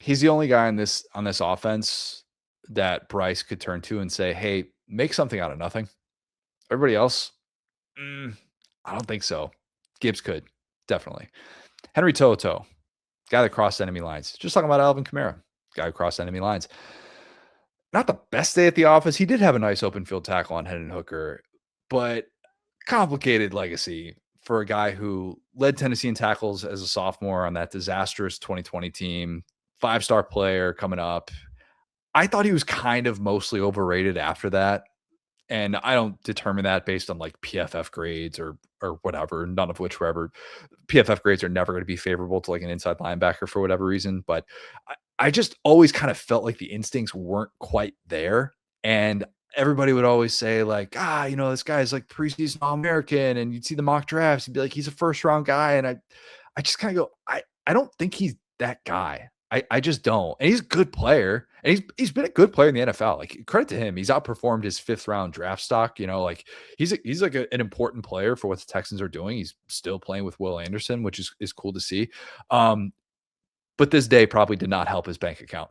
He's the only guy on this offense that Bryce could turn to and say, "Hey, make something out of nothing." Everybody else, I don't think so. Gibbs could definitely. Henry Toto, guy that crossed enemy lines. Just talking about Alvin Kamara, guy who crossed enemy lines. Not the best day at the office. He did have a nice open field tackle on Hendon Hooker, but complicated legacy for a guy who led Tennessee in tackles as a sophomore on that disastrous 2020 team, 5-star player coming up. I thought he was kind of mostly overrated after that. And I don't determine that based on like PFF grades or whatever, none of which were ever. PFF grades are never going to be favorable to like an inside linebacker for whatever reason. But I just always kind of felt like the instincts weren't quite there. And everybody would always say like, this guy's like preseason All-American, and you'd see the mock drafts and be like, he's a first-round guy. And I just kind of go, I don't think he's that guy. I just don't. And he's a good player, and he's been a good player in the NFL. Like credit to him. He's outperformed his 5th-round draft stock. Like he's like an important player for what the Texans are doing. He's still playing with Will Anderson, which is cool to see. But this day probably did not help his bank account.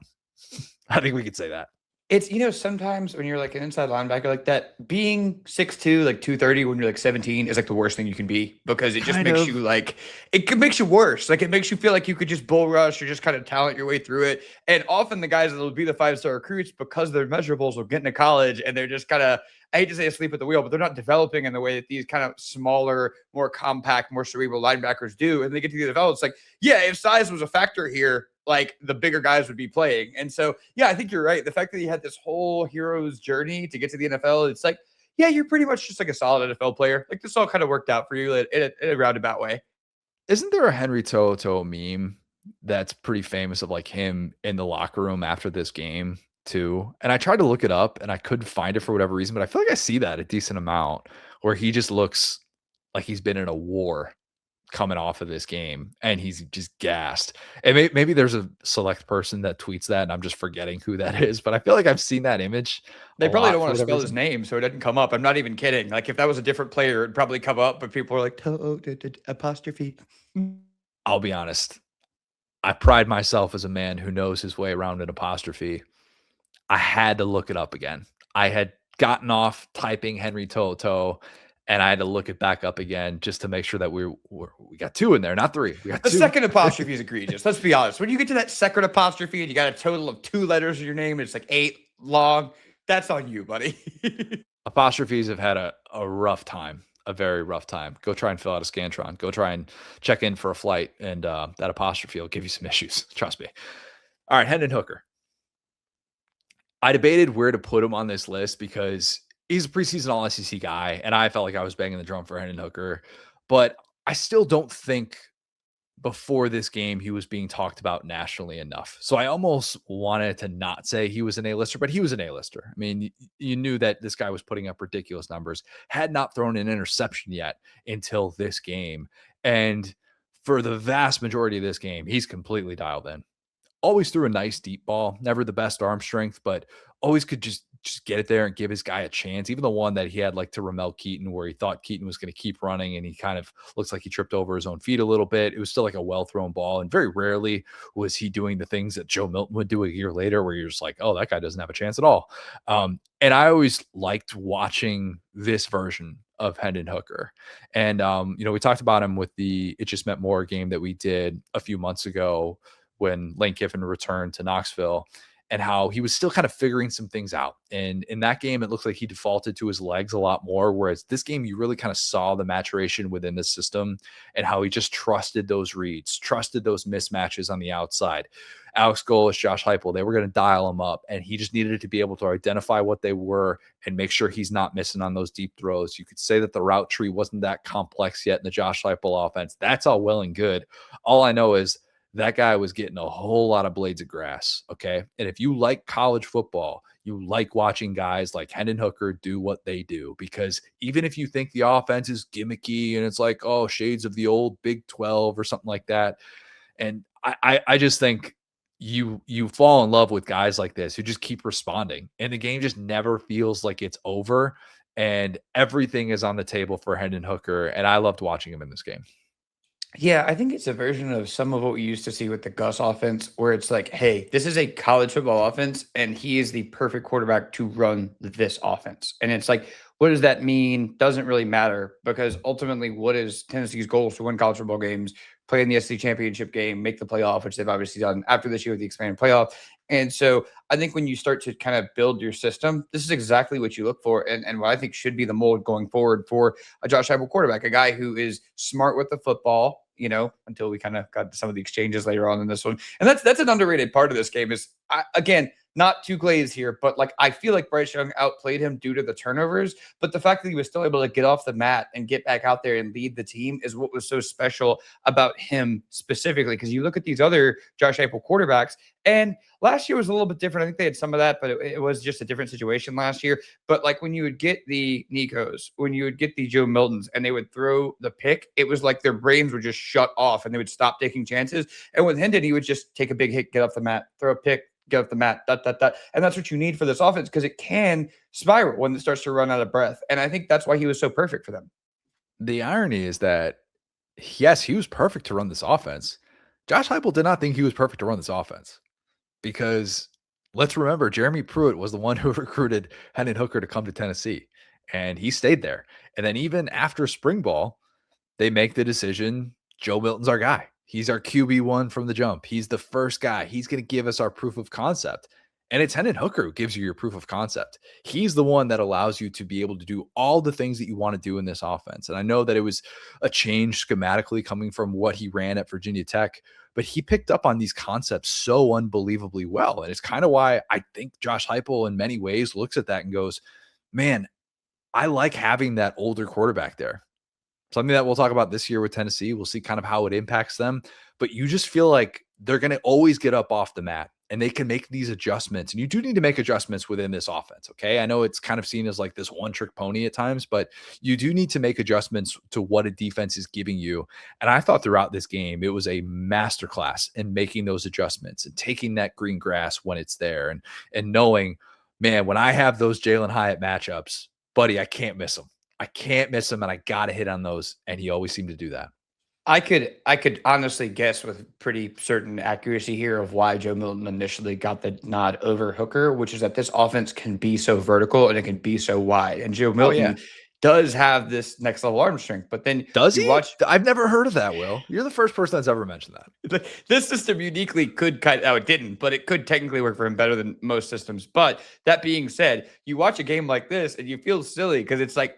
I think we could say that. It's, sometimes when you're like an inside linebacker like that, being 6'2", like 230 when you're like 17 is like the worst thing you can be because it just makes you like, it makes you worse. Like it makes you feel like you could just bull rush or just kind of talent your way through it. And often the guys that will be the 5-star recruits because their measurables will get into college and they're just kind of, I hate to say asleep at the wheel, but they're not developing in the way that these kind of smaller, more compact, more cerebral linebackers do. And they get to the NFL. It's like, yeah, if size was a factor here, like the bigger guys would be playing. And so, yeah, I think you're right. The fact that he had this whole hero's journey to get to the NFL, it's like, yeah, you're pretty much just like a solid NFL player. Like this all kind of worked out for you in a roundabout way. Isn't there a Henry Toto meme that's pretty famous of like him in the locker room after this game too? And I tried to look it up and I couldn't find it for whatever reason, but I feel like I see that a decent amount where he just looks like he's been in a war coming off of this game, and he's just gassed. And maybe there's a select person that tweets that, and I'm just forgetting who that is, but I feel like I've seen that image. They probably don't want to spell his name, so it doesn't come up. I'm not even kidding. Like, if that was a different player, it'd probably come up, but people are like, apostrophe. I'll be honest. I pride myself as a man who knows his way around an apostrophe. I had to look it up again. I had gotten off typing Henry Toto, and I had to look it back up again just to make sure that we got 2 in there, not 3. We got the 2. Second apostrophe is egregious. Let's be honest. When you get to that second apostrophe and you got a total of 2 letters in your name, it's like 8 long. That's on you, buddy. Apostrophes have had a rough time, a very rough time. Go try and fill out a Scantron. Go try and check in for a flight, and that apostrophe will give you some issues. Trust me. All right, Hendon Hooker. I debated where to put him on this list because he's a preseason All-SEC guy, and I felt like I was banging the drum for Hendon Hooker. But I still don't think before this game he was being talked about nationally enough. So I almost wanted to not say he was an A-lister, but he was an A-lister. I mean, you knew that this guy was putting up ridiculous numbers, had not thrown an interception yet until this game. And for the vast majority of this game, he's completely dialed in. Always threw a nice deep ball, never the best arm strength, but always could just get it there and give his guy a chance. Even the one that he had like to Ramel Keaton, where he thought Keaton was going to keep running and he kind of looks like he tripped over his own feet a little bit. It was still like a well-thrown ball. And very rarely was he doing the things that Joe Milton would do a year later, where you're just like, oh, that guy doesn't have a chance at all. And I always liked watching this version of Hendon Hooker. And, we talked about him with the It Just Meant More game that we did a few months ago when Lane Kiffin returned to Knoxville, and how he was still kind of figuring some things out. And in that game, it looks like he defaulted to his legs a lot more. Whereas this game, you really kind of saw the maturation within the system and how he just trusted those reads, trusted those mismatches on the outside. Alex Golesh, Josh Heupel, they were going to dial him up, and he just needed to be able to identify what they were and make sure he's not missing on those deep throws. You could say that the route tree wasn't that complex yet in the Josh Heupel offense. That's all well and good. All I know is that guy was getting a whole lot of blades of grass, okay? And if you like college football, you like watching guys like Hendon Hooker do what they do, because even if you think the offense is gimmicky and it's like, oh, shades of the old Big 12 or something like that, and I just think you fall in love with guys like this who just keep responding, and the game just never feels like it's over, and everything is on the table for Hendon Hooker, and I loved watching him in this game. Yeah, I think it's a version of some of what we used to see with the Gus offense, where it's like, hey, this is a college football offense, and he is the perfect quarterback to run this offense. And it's like, what does that mean? Doesn't really matter, because ultimately, what is Tennessee's goal? To win college football games, play in the SEC championship game, make the playoff, which they've obviously done after this year with the expanded playoff. And so I think when you start to kind of build your system, this is exactly what you look for, and what I think should be the mold going forward for a Josh Heupel quarterback, a guy who is smart with the football, until we kind of got to some of the exchanges later on in this one. And that's an underrated part of this game is, again, not too glazed here, but like I feel like Bryce Young outplayed him due to the turnovers, but the fact that he was still able to get off the mat and get back out there and lead the team is what was so special about him specifically. Because you look at these other Josh Heupel quarterbacks, and last year was a little bit different. I think they had some of that, but it was just a different situation last year. But like when you would get the Nikos, when you would get the Joe Miltons, and they would throw the pick, it was like their brains were just shut off and they would stop taking chances. And with Hendon, he would just take a big hit, get off the mat, throw a pick, get off the mat, and that's what you need for this offense, because it can spiral when it starts to run out of breath. And I think that's why he was so perfect for them. The irony is that, yes, he was perfect to run this offense. Josh Heupel did not think he was perfect to run this offense, because let's remember, Jeremy Pruitt was the one who recruited Hendon Hooker to come to Tennessee, and he stayed there. And then even after spring ball, they make the decision, Joe Milton's our guy. He's our QB1 from the jump. He's the first guy. He's going to give us our proof of concept. And it's Hendon Hooker who gives you your proof of concept. He's the one that allows you to be able to do all the things that you want to do in this offense. And I know that it was a change schematically coming from what he ran at Virginia Tech, but he picked up on these concepts so unbelievably well. And it's kind of why I think Josh Heupel in many ways looks at that and goes, man, I like having that older quarterback there. Something that we'll talk about this year with Tennessee. We'll see kind of how it impacts them. But you just feel like they're going to always get up off the mat and they can make these adjustments. And you do need to make adjustments within this offense. Okay. I know it's kind of seen as like this one trick pony at times, but you do need to make adjustments to what a defense is giving you. And I thought throughout this game, it was a masterclass in making those adjustments and taking that green grass when it's there and knowing, man, when I have those Jalen Hyatt matchups, buddy, I can't miss them. I can't miss them, and I got to hit on those. And he always seemed to do that. I could honestly guess with pretty certain accuracy here of why Joe Milton initially got the nod over Hooker, which is that this offense can be so vertical and it can be so wide. And Joe Milton does have this next level arm strength, but then does he? I've never heard of that, Will. You're the first person that's ever mentioned that. This system uniquely could it didn't, but it could technically work for him better than most systems. But that being said, you watch a game like this and you feel silly because it's like,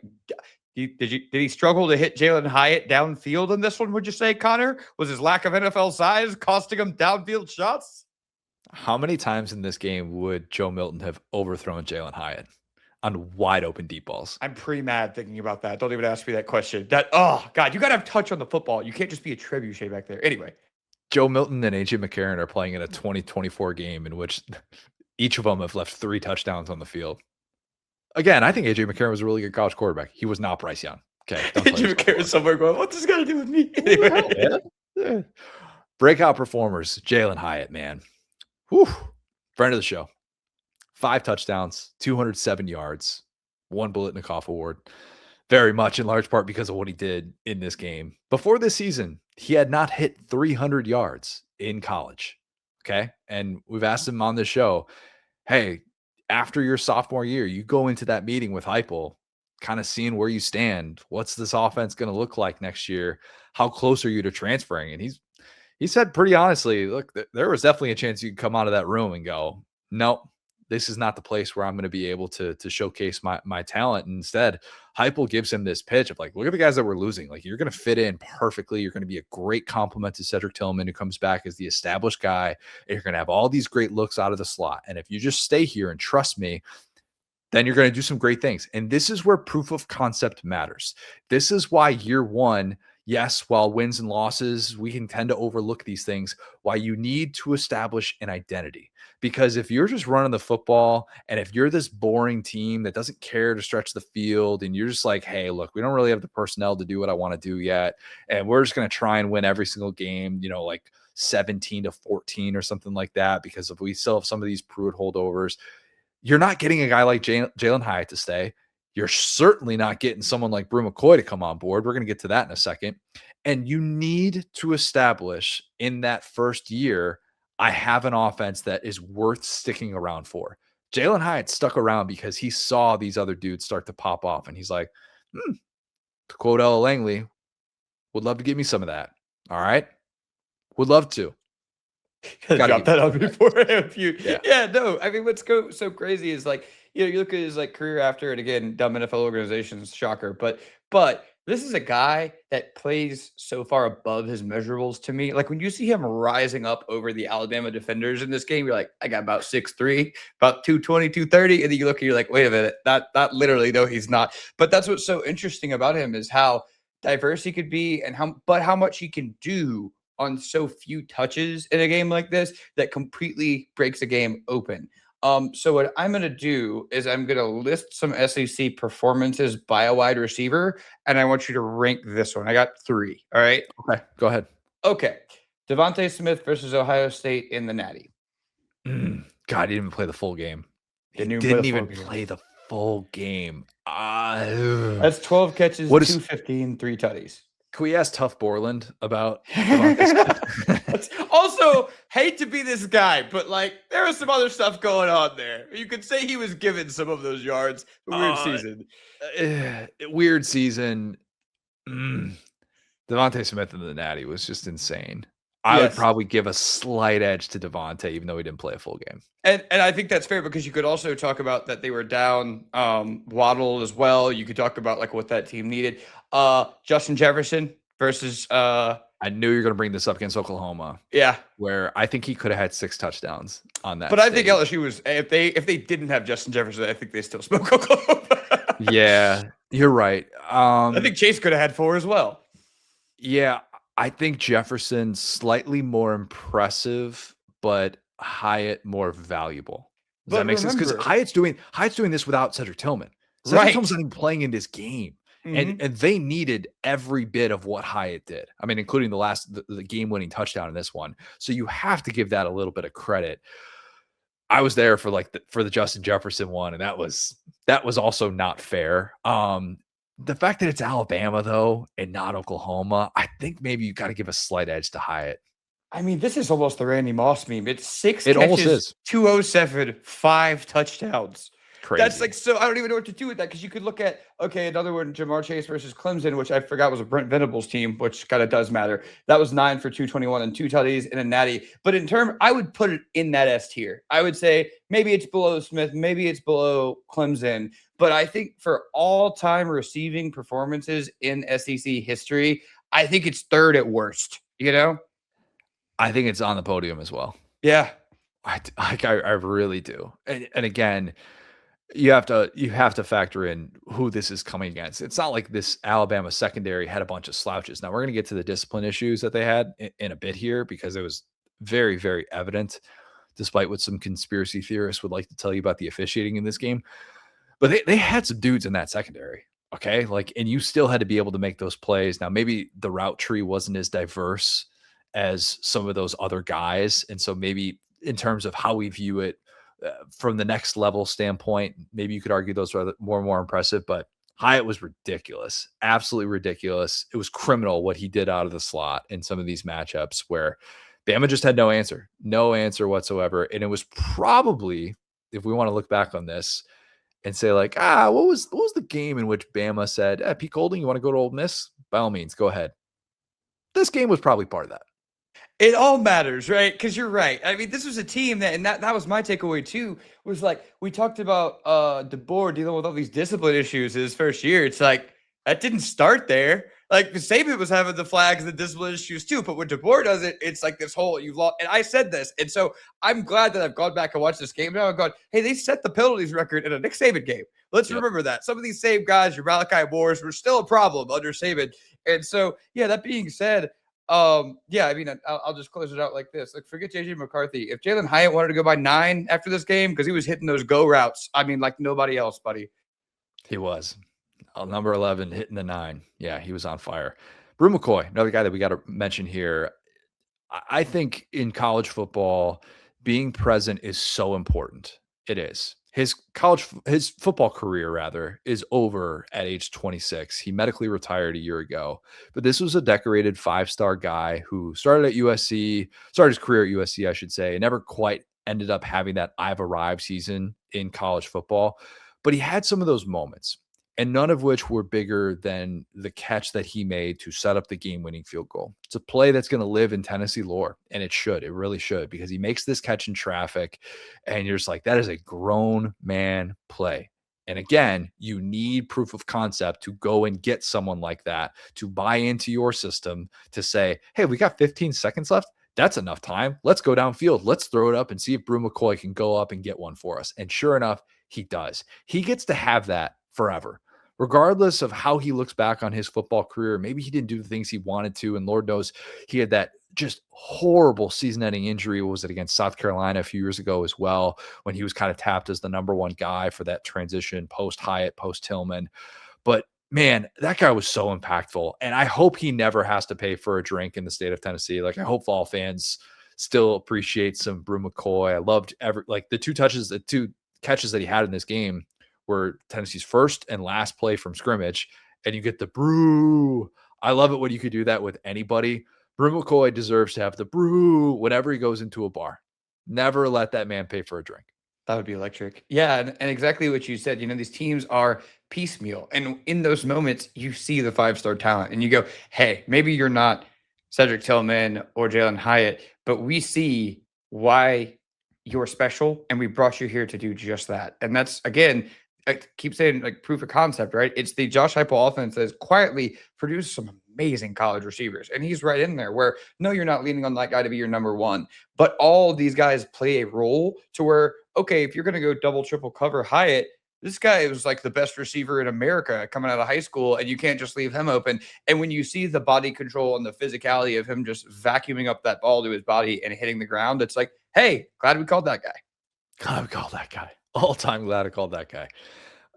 did he struggle to hit Jalen Hyatt downfield in this one, would you say, Connor? Was his lack of NFL size costing him downfield shots? How many times in this game would Joe Milton have overthrown Jalen Hyatt on wide open deep balls? I'm pretty mad thinking about that. Don't even ask me that question. Oh, God, you got to have touch on the football. You can't just be a trebuchet back there. Anyway. Joe Milton and AJ McCarron are playing in a 2024 game in which each of them have left 3 touchdowns on the field. Again, I think AJ McCarron was a really good college quarterback. He was not Bryce Young. Okay. AJ McCarron somewhere going, what's this got to do with me? Anyway. Breakout performers, Jalen Hyatt, man. Whew. Friend of the show. 5 touchdowns, 207 yards, 1 Bullet Kickoff award. Very much in large part because of what he did in this game. Before this season, he had not hit 300 yards in college. Okay. And we've asked him on this show, hey, after your sophomore year, you go into that meeting with Heupel, kind of seeing where you stand. What's this offense going to look like next year? How close are you to transferring? And he said pretty honestly, look, there was definitely a chance you could come out of that room and go, nope, this is not the place where I'm going to be able to showcase my talent. And instead, Heupel gives him this pitch of like, look at the guys that we're losing. Like, you're going to fit in perfectly. You're going to be a great compliment to Cedric Tillman, who comes back as the established guy. And you're going to have all these great looks out of the slot. And if you just stay here and trust me, then you're going to do some great things. And this is where proof of concept matters. This is why year one, yes, while wins and losses, we can tend to overlook these things, why you need to establish an identity. Because if you're just running the football and if you're this boring team that doesn't care to stretch the field and you're just like, hey, look, we don't really have the personnel to do what I want to do yet. And we're just going to try and win every single game, like 17-14 or something like that, because if we still have some of these Pruitt holdovers, you're not getting a guy like Jalen Hyatt to stay. You're certainly not getting someone like Bru McCoy to come on board. We're going to get to that in a second. And you need to establish in that first year, I have an offense that is worth sticking around for. Jalen Hyatt stuck around because he saw these other dudes start to pop off. And he's like, to quote Ella Langley, would love to give me some of that. All right. Would love to. Drop that on beforehand. No. I mean, what's so crazy is like, you look at his like career after, and again, dumb NFL organizations, shocker. But this is a guy that plays so far above his measurables to me. Like when you see him rising up over the Alabama defenders in this game, you're like, I got about 6'3", about 220, 230. And then you look and you're like, wait a minute, not literally, no, he's not. But that's what's so interesting about him is how diverse he could be and how much he can do on so few touches in a game like this that completely breaks a game open. So what I'm going to do is I'm going to list some SEC performances by a wide receiver, and I want you to rank this one. I got 3. All right. Okay. Go ahead. Okay. Devontae Smith versus Ohio State in the Natty. God, he didn't even play the full game. He didn't even play the full game. That's 12 catches, 215, 3 tutties. Can we ask Tough Borland about Also, hate to be this guy, but like there was some other stuff going on there. You could say he was given some of those yards. Weird season. Weird season. Devontae Smith in the Natty was just insane. I would probably give a slight edge to Devontae, even though he didn't play a full game. And I think that's fair because you could also talk about that they were down Waddle as well. You could talk about like what that team needed. Justin Jefferson versus I knew you were going to bring this up against Oklahoma. Yeah. Where I think he could have had 6 touchdowns on that. But I think LSU was if they didn't have Justin Jefferson, I think they still smoke Oklahoma. Yeah, you're right. I think Chase could have had 4 as well. Yeah, I think Jefferson slightly more impressive, but Hyatt more valuable. Does But that make sense? Because remember, Hyatt's doing this without Cedric Tillman. Cedric right? Tillman's not even playing in this game. And Mhm. they needed every bit of what Hyatt did. I mean, including the game-winning touchdown in this one. So you have to give that a little bit of credit. I was there for for the Justin Jefferson one, and that was also not fair. The fact that it's Alabama though and not Oklahoma, I think maybe you got to give a slight edge to Hyatt. I mean, this is almost the Randy Moss meme. It's 6 It almost catches, is 207, 5 touchdowns. crazy. That's like, so I don't even know what to do with that, because you could look at, okay, another one, Jamar Chase versus Clemson, which I forgot was a Brent Venables team, which kind of does matter. That was 9 for 221 and 2 tutties and a natty. But in term, I would put it in that S tier. I would say maybe it's below Smith, maybe it's below Clemson. But I think for all-time receiving performances in SEC history, I think it's third at worst, you know? I think it's on the podium as well. Yeah. I really do. And again, you have to factor in who this is coming against. It's not like this Alabama secondary had a bunch of slouches. Now we're going to get to the discipline issues that they had in a bit here, because it was very, very evident, despite what some conspiracy theorists would like to tell you about the officiating in this game. But they had some dudes in that secondary. Okay. And you still had to be able to make those plays. Now, maybe the route tree wasn't as diverse as some of those other guys. And so maybe in terms of how we view it from the next level standpoint, maybe you could argue those are more and more impressive, but Hyatt was ridiculous, absolutely ridiculous. It was criminal what he did out of the slot in some of these matchups where Bama just had no answer whatsoever. And it was probably, if we want to look back on this and say what was the game in which Bama said, Pete Golding, you want to go to Ole Miss? By all means, go ahead. This game was probably part of that. It all matters, right? Because you're right. I mean, this was a team that was my takeaway too, was like, we talked about DeBoer dealing with all these discipline issues his first year. It's like, that didn't start there. Like, Saban was having the flags and the discipline issues too, but when DeBoer does it, it's like this whole, you've lost. And I said this. And so I'm glad that I've gone back and watched this game now. I've gone, hey, they set the penalties record in a Nick Saban game. Let's remember that. Some of these same guys, your Malachi Moores, were still a problem under Saban. And so, yeah, that being said, I mean, I'll just close it out like this. Like, forget JJ McCarthy. If Jalen Hyatt wanted to go by 9 after this game, because he was hitting those go routes, I mean, like nobody else, buddy. He was. Number 11 hitting the 9. Yeah, he was on fire. Bru McCoy, another guy that we got to mention here. I think in college football, being present is so important. It is. His football career, rather, is over at age 26. He medically retired a year ago, but this was a decorated 5-star guy who started his career at USC, I should say, and never quite ended up having that I've arrived season in college football. But he had some of those moments, and none of which were bigger than the catch that he made to set up the game-winning field goal. It's a play that's going to live in Tennessee lore, and it really should, because he makes this catch in traffic, and you're just like, that is a grown man play. And again, you need proof of concept to go and get someone like that to buy into your system to say, hey, we got 15 seconds left. That's enough time. Let's go downfield. Let's throw it up and see if Bru McCoy can go up and get one for us. And sure enough, he does. He gets to have that forever. Regardless of how he looks back on his football career, maybe he didn't do the things he wanted to, and Lord knows he had that just horrible season-ending injury. Was it against South Carolina a few years ago as well, when he was kind of tapped as the number one guy for that transition post-Hyatt, post-Tillman. But man, that guy was so impactful, and I hope he never has to pay for a drink in the state of Tennessee. Like, I hope all fans still appreciate some Bru McCoy. I loved the two catches that he had in this game were Tennessee's first and last play from scrimmage, and you get the Bru. I love it when you could do that with anybody. Bru McCoy deserves to have the Bru whenever he goes into a bar. Never let that man pay for a drink. That would be electric. Yeah, and exactly what you said. These teams are piecemeal, and in those moments, you see the 5-star talent, and you go, hey, maybe you're not Cedric Tillman or Jalen Hyatt, but we see why you're special, and we brought you here to do just that. And that's, again, I keep saying, like, proof of concept, right? It's the Josh Heupel offense that has quietly produced some amazing college receivers. And he's right in there where, no, you're not leaning on that guy to be your number one. But all of these guys play a role to where, okay, if you're going to go double, triple cover Hyatt, this guy was like the best receiver in America coming out of high school, and you can't just leave him open. And when you see the body control and the physicality of him just vacuuming up that ball to his body and hitting the ground, it's like, Hey, glad we called that guy. Glad we called that guy. All time glad I called that guy.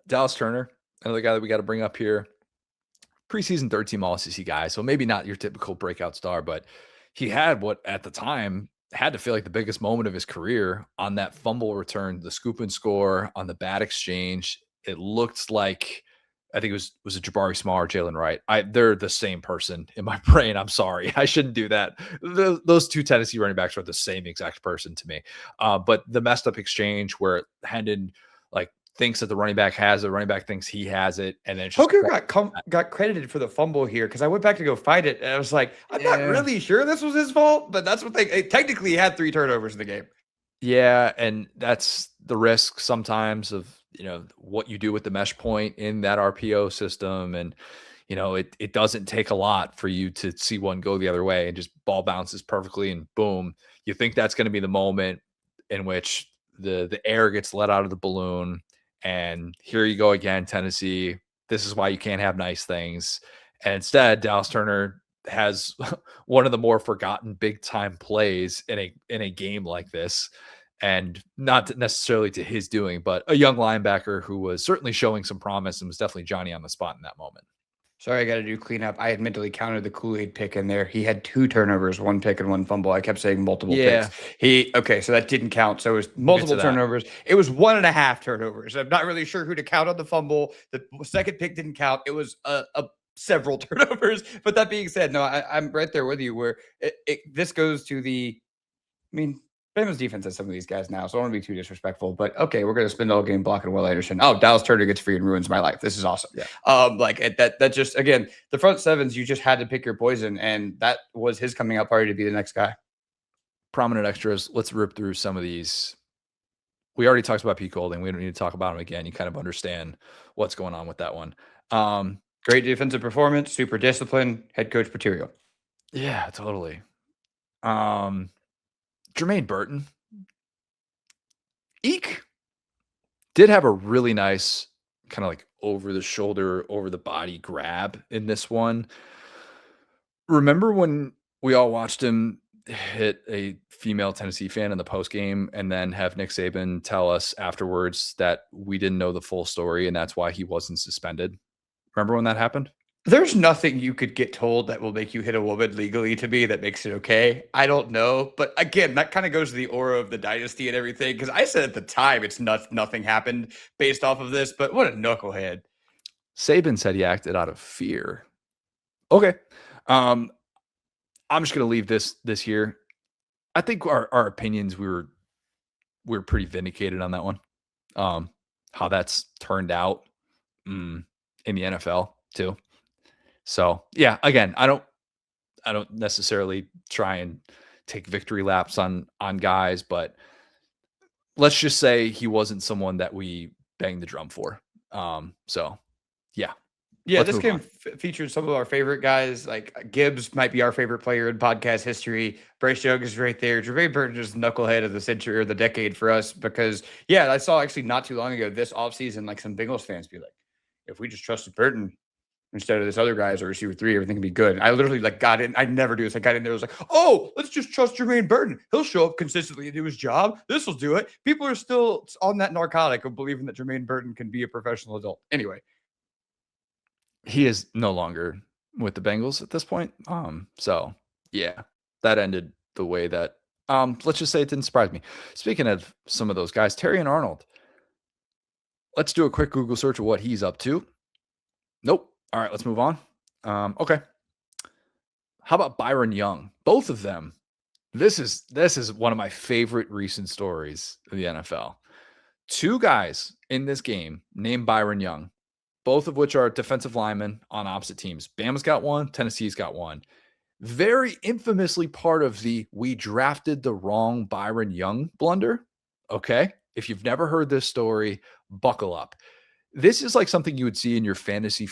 Dallas Turner, another guy that we got to bring up here. Preseason third team All SEC guy. So maybe not your typical breakout star, but he had what at the time had to feel like the biggest moment of his career on that fumble return, the scoop and score on the bad exchange. It looked like I think it was it Jabari Small or Jalen Wright. They're the same person in my brain. I'm sorry. I shouldn't do that. Those two Tennessee running backs are the same exact person to me. But the messed up exchange where Hendon like thinks that the running back has it, the running back thinks he has it, and then Hooker got credited for the fumble here because I went back to go find it, and I was like, I'm not really sure this was his fault, but that's what they technically he had 3 turnovers in the game. Yeah, and that's the risk sometimes of what you do with the mesh point in that RPO system, and it doesn't take a lot for you to see one go the other way and just ball bounces perfectly, and boom, you think that's going to be the moment in which the air gets let out of the balloon. And here you go again, Tennessee. This is why you can't have nice things. And instead, Dallas Turner has one of the more forgotten big time plays in a game like this. And not necessarily to his doing, but a young linebacker who was certainly showing some promise and was definitely Johnny on the spot in that moment. Sorry, I got to do cleanup. I had mentally counted the Kool-Aid pick in there. He had 2 turnovers, 1 pick and 1 fumble. I kept saying multiple picks. Okay, so that didn't count. So it was multiple turnovers. It was 1.5 turnovers. I'm not really sure who to count on the fumble. The second pick didn't count. It was several turnovers. But that being said, no, I'm right there with you where this goes to Bama's defense has some of these guys now, so I don't want to be too disrespectful. But okay, we're going to spend all game blocking Will Anderson. Oh, Dallas Turner gets free and ruins my life. This is awesome. Yeah. That just again, the front sevens, you just had to pick your poison, and that was his coming out party to be the next guy. Prominent extras. Let's rip through some of these. We already talked about Pete Golding. We don't need to talk about him again. You kind of understand what's going on with that one. Great defensive performance, super discipline, head coach material. Yeah, totally. Jermaine Burton. Eek did have a really nice kind of like over the shoulder, over the body grab in this one. Remember when we all watched him hit a female Tennessee fan in the post game and then have Nick Saban tell us afterwards that we didn't know the full story and that's why he wasn't suspended? Remember when that happened? There's nothing you could get told that will make you hit a woman legally to me that makes it okay. I don't know. But again, that kind of goes to the aura of the dynasty and everything. Because I said at the time, it's nothing happened based off of this. But what a knucklehead. Saban said he acted out of fear. Okay. I'm just going to leave this here. I think our opinions, we were pretty vindicated on that one. How that's turned out in the NFL too. So yeah, again, I don't necessarily try and take victory laps on guys, but let's just say he wasn't someone that we banged the drum for. So yeah. Yeah, this game featured some of our favorite guys. Like Gibbs might be our favorite player in podcast history. Bryce Young is right there. Jermaine Burton is the knucklehead of the century or the decade for us because, yeah, I saw actually not too long ago this offseason, like some Bengals fans be like, if we just trusted Burton instead of this other guy as a receiver 3, everything can be good. I literally got in. I never do this. I got in there. I was like, oh, let's just trust Jermaine Burton. He'll show up consistently and do his job. This will do it. People are still on that narcotic of believing that Jermaine Burton can be a professional adult. Anyway. He is no longer with the Bengals at this point. So yeah, that ended the way that, let's just say it didn't surprise me. Speaking of some of those guys, Terry and Arnold, let's do a quick Google search of what he's up to. Nope. All right, let's move on. Okay. How about Byron Young? Both of them. This is one of my favorite recent stories of the NFL. 2 guys in this game named Byron Young, both of which are defensive linemen on opposite teams. Bama's got one, Tennessee's got one. Very infamously part of the we drafted the wrong Byron Young blunder. Okay. If you've never heard this story, buckle up. This is like something you would see in your fantasy,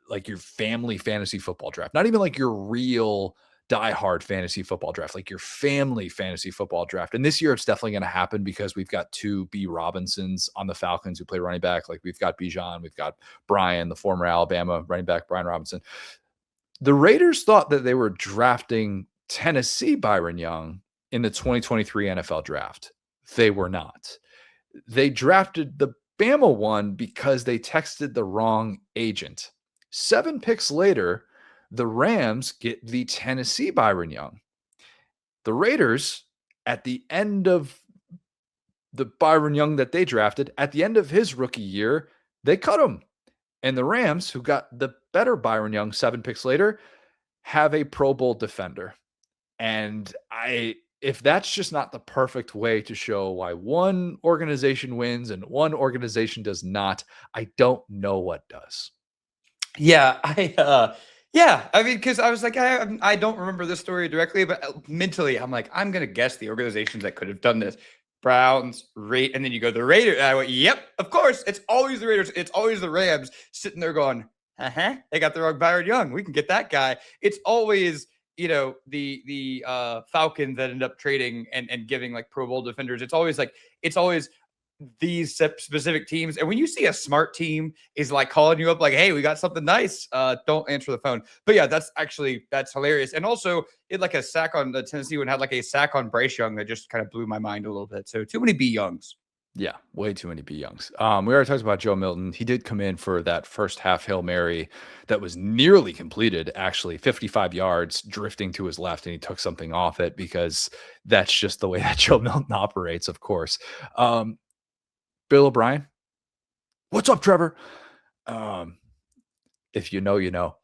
like your family fantasy football draft, not even like your real diehard fantasy football draft, like your family fantasy football draft. And this year it's definitely going to happen because we've got 2 B Robinsons on the Falcons who play running back. Like we've got Bijan, we've got Brian, the former Alabama running back, Brian Robinson. The Raiders thought that they were drafting Tennessee Byron Young, in the 2023 NFL draft. They were not. They drafted the Bama one because they texted the wrong agent. 7 picks later, the Rams get the Tennessee Byron Young. The Raiders, at the end of the Byron Young that they drafted, at the end of his rookie year, they cut him. And the Rams, who got the better Byron Young 7 picks later, have a Pro Bowl defender. And if that's just not the perfect way to show why one organization wins and one organization does not, I don't know what does. Yeah, I mean, because I was like, I don't remember this story directly, but mentally, I'm like, I'm gonna guess the organizations that could have done this. Browns, and then you go the Raiders. I went, yep, of course. It's always the Raiders. It's always the Rams sitting there going, they got the wrong Byron Young. We can get that guy. It's always, the Falcons that end up trading and giving like Pro Bowl defenders. It's always these specific teams. And when you see a smart team is like calling you up like, hey, we got something nice, don't answer the phone. But yeah, that's hilarious. And also it like a sack on the Tennessee one had like a sack on Bryce Young that just kind of blew my mind a little bit. So too many B Youngs. Yeah, way too many B Youngs. We already talked about Joe Milton. He did come in for that first half Hail Mary that was nearly completed, actually 55 yards drifting to his left, and he took something off it because that's just the way that Joe Milton operates, of course. Bill O'Brien. What's up, Trevor? If you know, you know.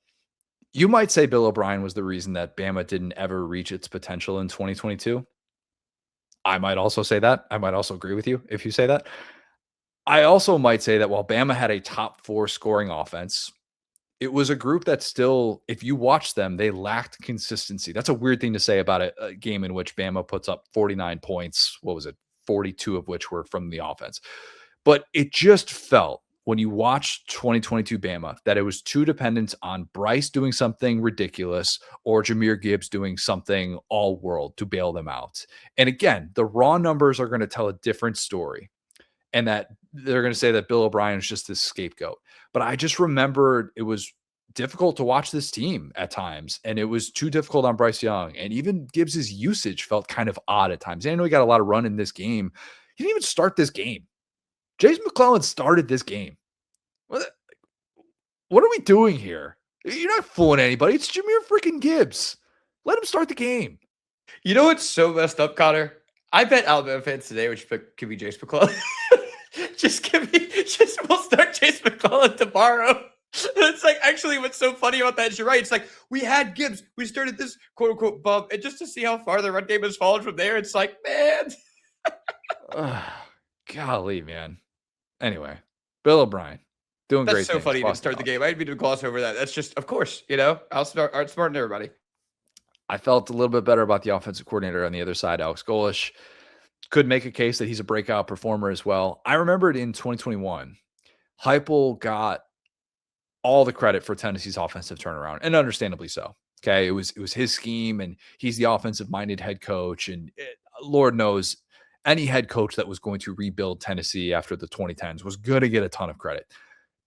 You might say Bill O'Brien was the reason that Bama didn't ever reach its potential in 2022. I might also say that. I might also agree with you if you say that. I also might say that while Bama had a top 4 scoring offense, it was a group that still, if you watch them, they lacked consistency. That's a weird thing to say about a game in which Bama puts up 49 points. What was it? 42 of which were from the offense. But it just felt when you watched 2022 Bama that it was too dependent on Bryce doing something ridiculous or Jahmyr Gibbs doing something all world to bail them out. And again, the raw numbers are going to tell a different story, and that they're going to say that Bill O'Brien is just this scapegoat. But I just remembered it was difficult to watch this team at times, and it was too difficult on Bryce Young. And even Gibbs's usage felt kind of odd at times. I know he got a lot of run in this game. He didn't even start this game. James McClellan started this game. What are we doing here? You're not fooling anybody. It's Jahmyr freaking Gibbs. Let him start the game. You know what's so messed up, Connor? I bet Alabama fans today, which could be James McClellan. We'll start Chase McClellan tomorrow. It's like, actually, what's so funny about that is you're right. It's like, we had Gibbs. We started this quote unquote bump. And just to see how far the run game has fallen from there, it's like, man. Golly, man. Anyway, Bill O'Brien doing great. That's so funny to start the game. I didn't mean to gloss over that. That's just, of course, outsmarting everybody. I felt a little bit better about the offensive coordinator on the other side. Alex Golesh could make a case that he's a breakout performer as well. I remembered in 2021, Heupel got all the credit for Tennessee's offensive turnaround, and understandably so. Okay, it was his scheme, and he's the offensive-minded head coach, and Lord knows any head coach that was going to rebuild Tennessee after the 2010s was going to get a ton of credit.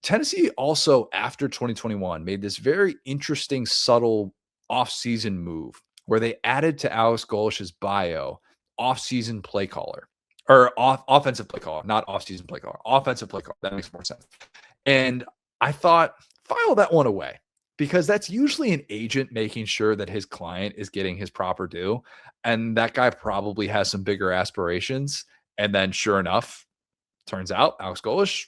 Tennessee also, after 2021, made this very interesting, subtle offseason move where they added to Alex Golesh's bio offseason play caller, or offensive play caller, not offseason play caller, offensive play caller. That makes more sense. And I thought, file that one away, because that's usually an agent making sure that his client is getting his proper due. And that guy probably has some bigger aspirations. And then sure enough, turns out Alex Golesh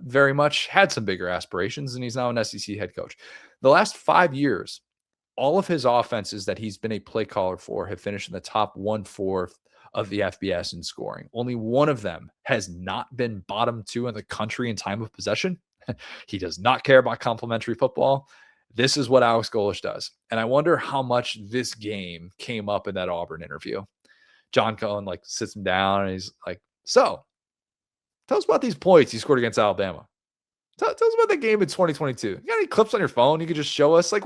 very much had some bigger aspirations, and he's now an SEC head coach. The last 5 years, all of his offenses that he's been a play caller for have finished in the top 1/4 of the FBS in scoring. Only one of them has not been bottom 2 in the country in time of possession. He does not care about complimentary football. This is what Alex Golesh does. And I wonder how much this game came up in that Auburn interview. John Cohen sits him down and he's like, so tell us about these points you scored against Alabama. Tell us about that game in 2022. You got any clips on your phone you could just show us? Tell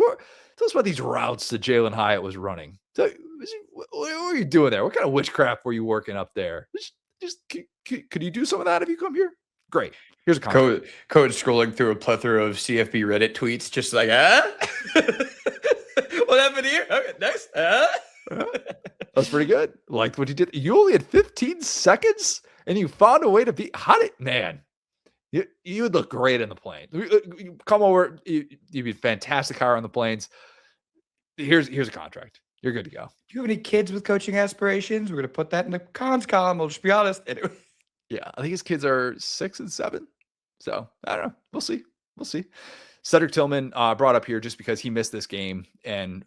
us about these routes that Jalen Hyatt was running. What were you doing there? What kind of witchcraft were you working up there? Could you do some of that if you come here? Great. Here's a code scrolling through a plethora of CFB Reddit tweets, just like, what happened here? Okay, next. That's pretty good. Liked what you did. You only had 15 seconds and you found a way to be. How did, man? You would look great in the plane. You come over. You'd be fantastic hire on the planes. Here's a contract. You're good to go. Do you have any kids with coaching aspirations? We're going to put that in the cons column. I'll just be honest. Anyway. Yeah, I think his kids are 6 and 7. So I don't know. We'll see. We'll see. Cedric Tillman brought up here just because he missed this game, and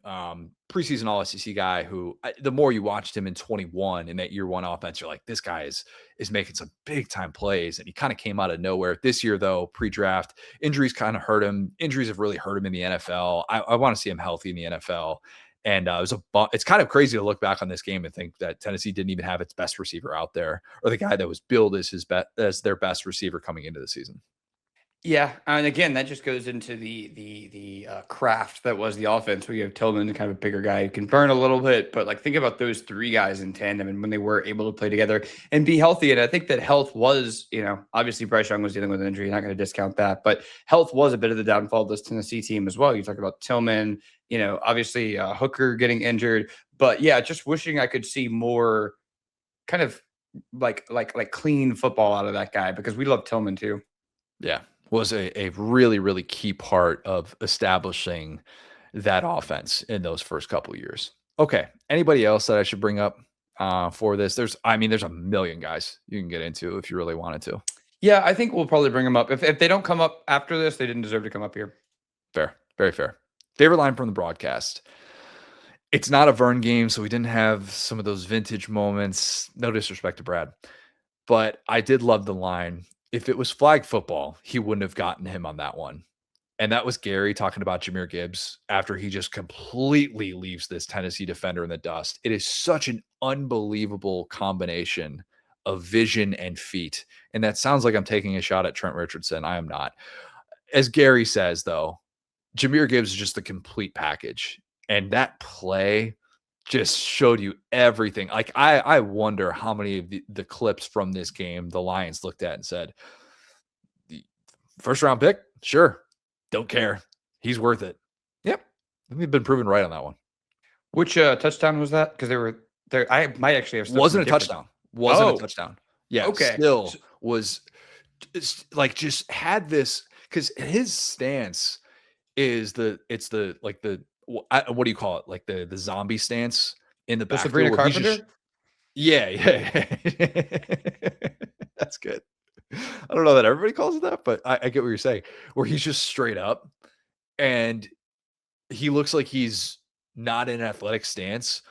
preseason All SEC guy who the more you watched him in 21 in that year one offense, you're like, this guy is making some big time plays, and he kind of came out of nowhere. This year though, pre-draft injuries kind of hurt him. Injuries have really hurt him in the NFL. I want to see him healthy in the NFL. And it's kind of crazy to look back on this game and think that Tennessee didn't even have its best receiver out there, or the guy that was billed as their best receiver coming into the season. Yeah, and again, that just goes into the craft that was the offense. We have Tillman, kind of a bigger guy who can burn a little bit, but like think about those three guys in tandem and when they were able to play together and be healthy. And I think that health was, obviously Bryce Young was dealing with an injury. You're not going to discount that, but health was a bit of the downfall of this Tennessee team as well. You talk about Tillman, obviously Hooker getting injured, but yeah, just wishing I could see more kind of like clean football out of that guy, because we love Tillman too. Yeah. Was a really, really key part of establishing that offense in those first couple of years. Okay. Anybody else that I should bring up for this? There's a million guys you can get into if you really wanted to. Yeah, I think we'll probably bring them up. If they don't come up after this, they didn't deserve to come up here. Fair. Very fair. Favorite line from the broadcast. It's not a Vern game, so we didn't have some of those vintage moments. No disrespect to Brad. But I did love the line. If it was flag football, he wouldn't have gotten him on that one. And that was Gary talking about Jahmyr Gibbs after he just completely leaves this Tennessee defender in the dust. It is such an unbelievable combination of vision and feet. And that sounds like I'm taking a shot at Trent Richardson. I am not. As Gary says, though, Jahmyr Gibbs is just the complete package. And that play just showed you everything. Like I wonder how many of the clips from this game the Lions looked at and said, first round pick, sure, don't care, he's worth it. Yep, we've been proven right on that one. Which touchdown was that? Because they were there. I might actually have. Wasn't a touchdown. Wasn't a touchdown. Yeah. Okay. Still was like just had this, because his stance is what do you call it? Like the zombie stance in the back. Sabrina Carpenter? Yeah. That's good. I don't know that everybody calls it that, but I get what you're saying, where he's just straight up and he looks like he's not in an athletic stance,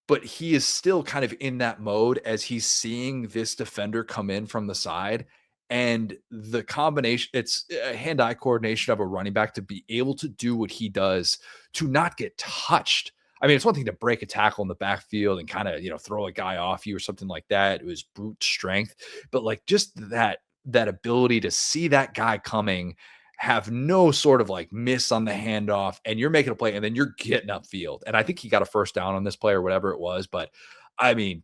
but he is still kind of in that mode as he's seeing this defender come in from the side. And the combination, it's a hand-eye coordination of a running back to be able to do what he does, to not get touched. I mean, it's one thing to break a tackle in the backfield and kind of, throw a guy off you or something like that. It was brute strength, but like just that ability to see that guy coming, have no sort of like miss on the handoff, and you're making a play and then you're getting upfield. And I think he got a first down on this play or whatever it was, but I mean,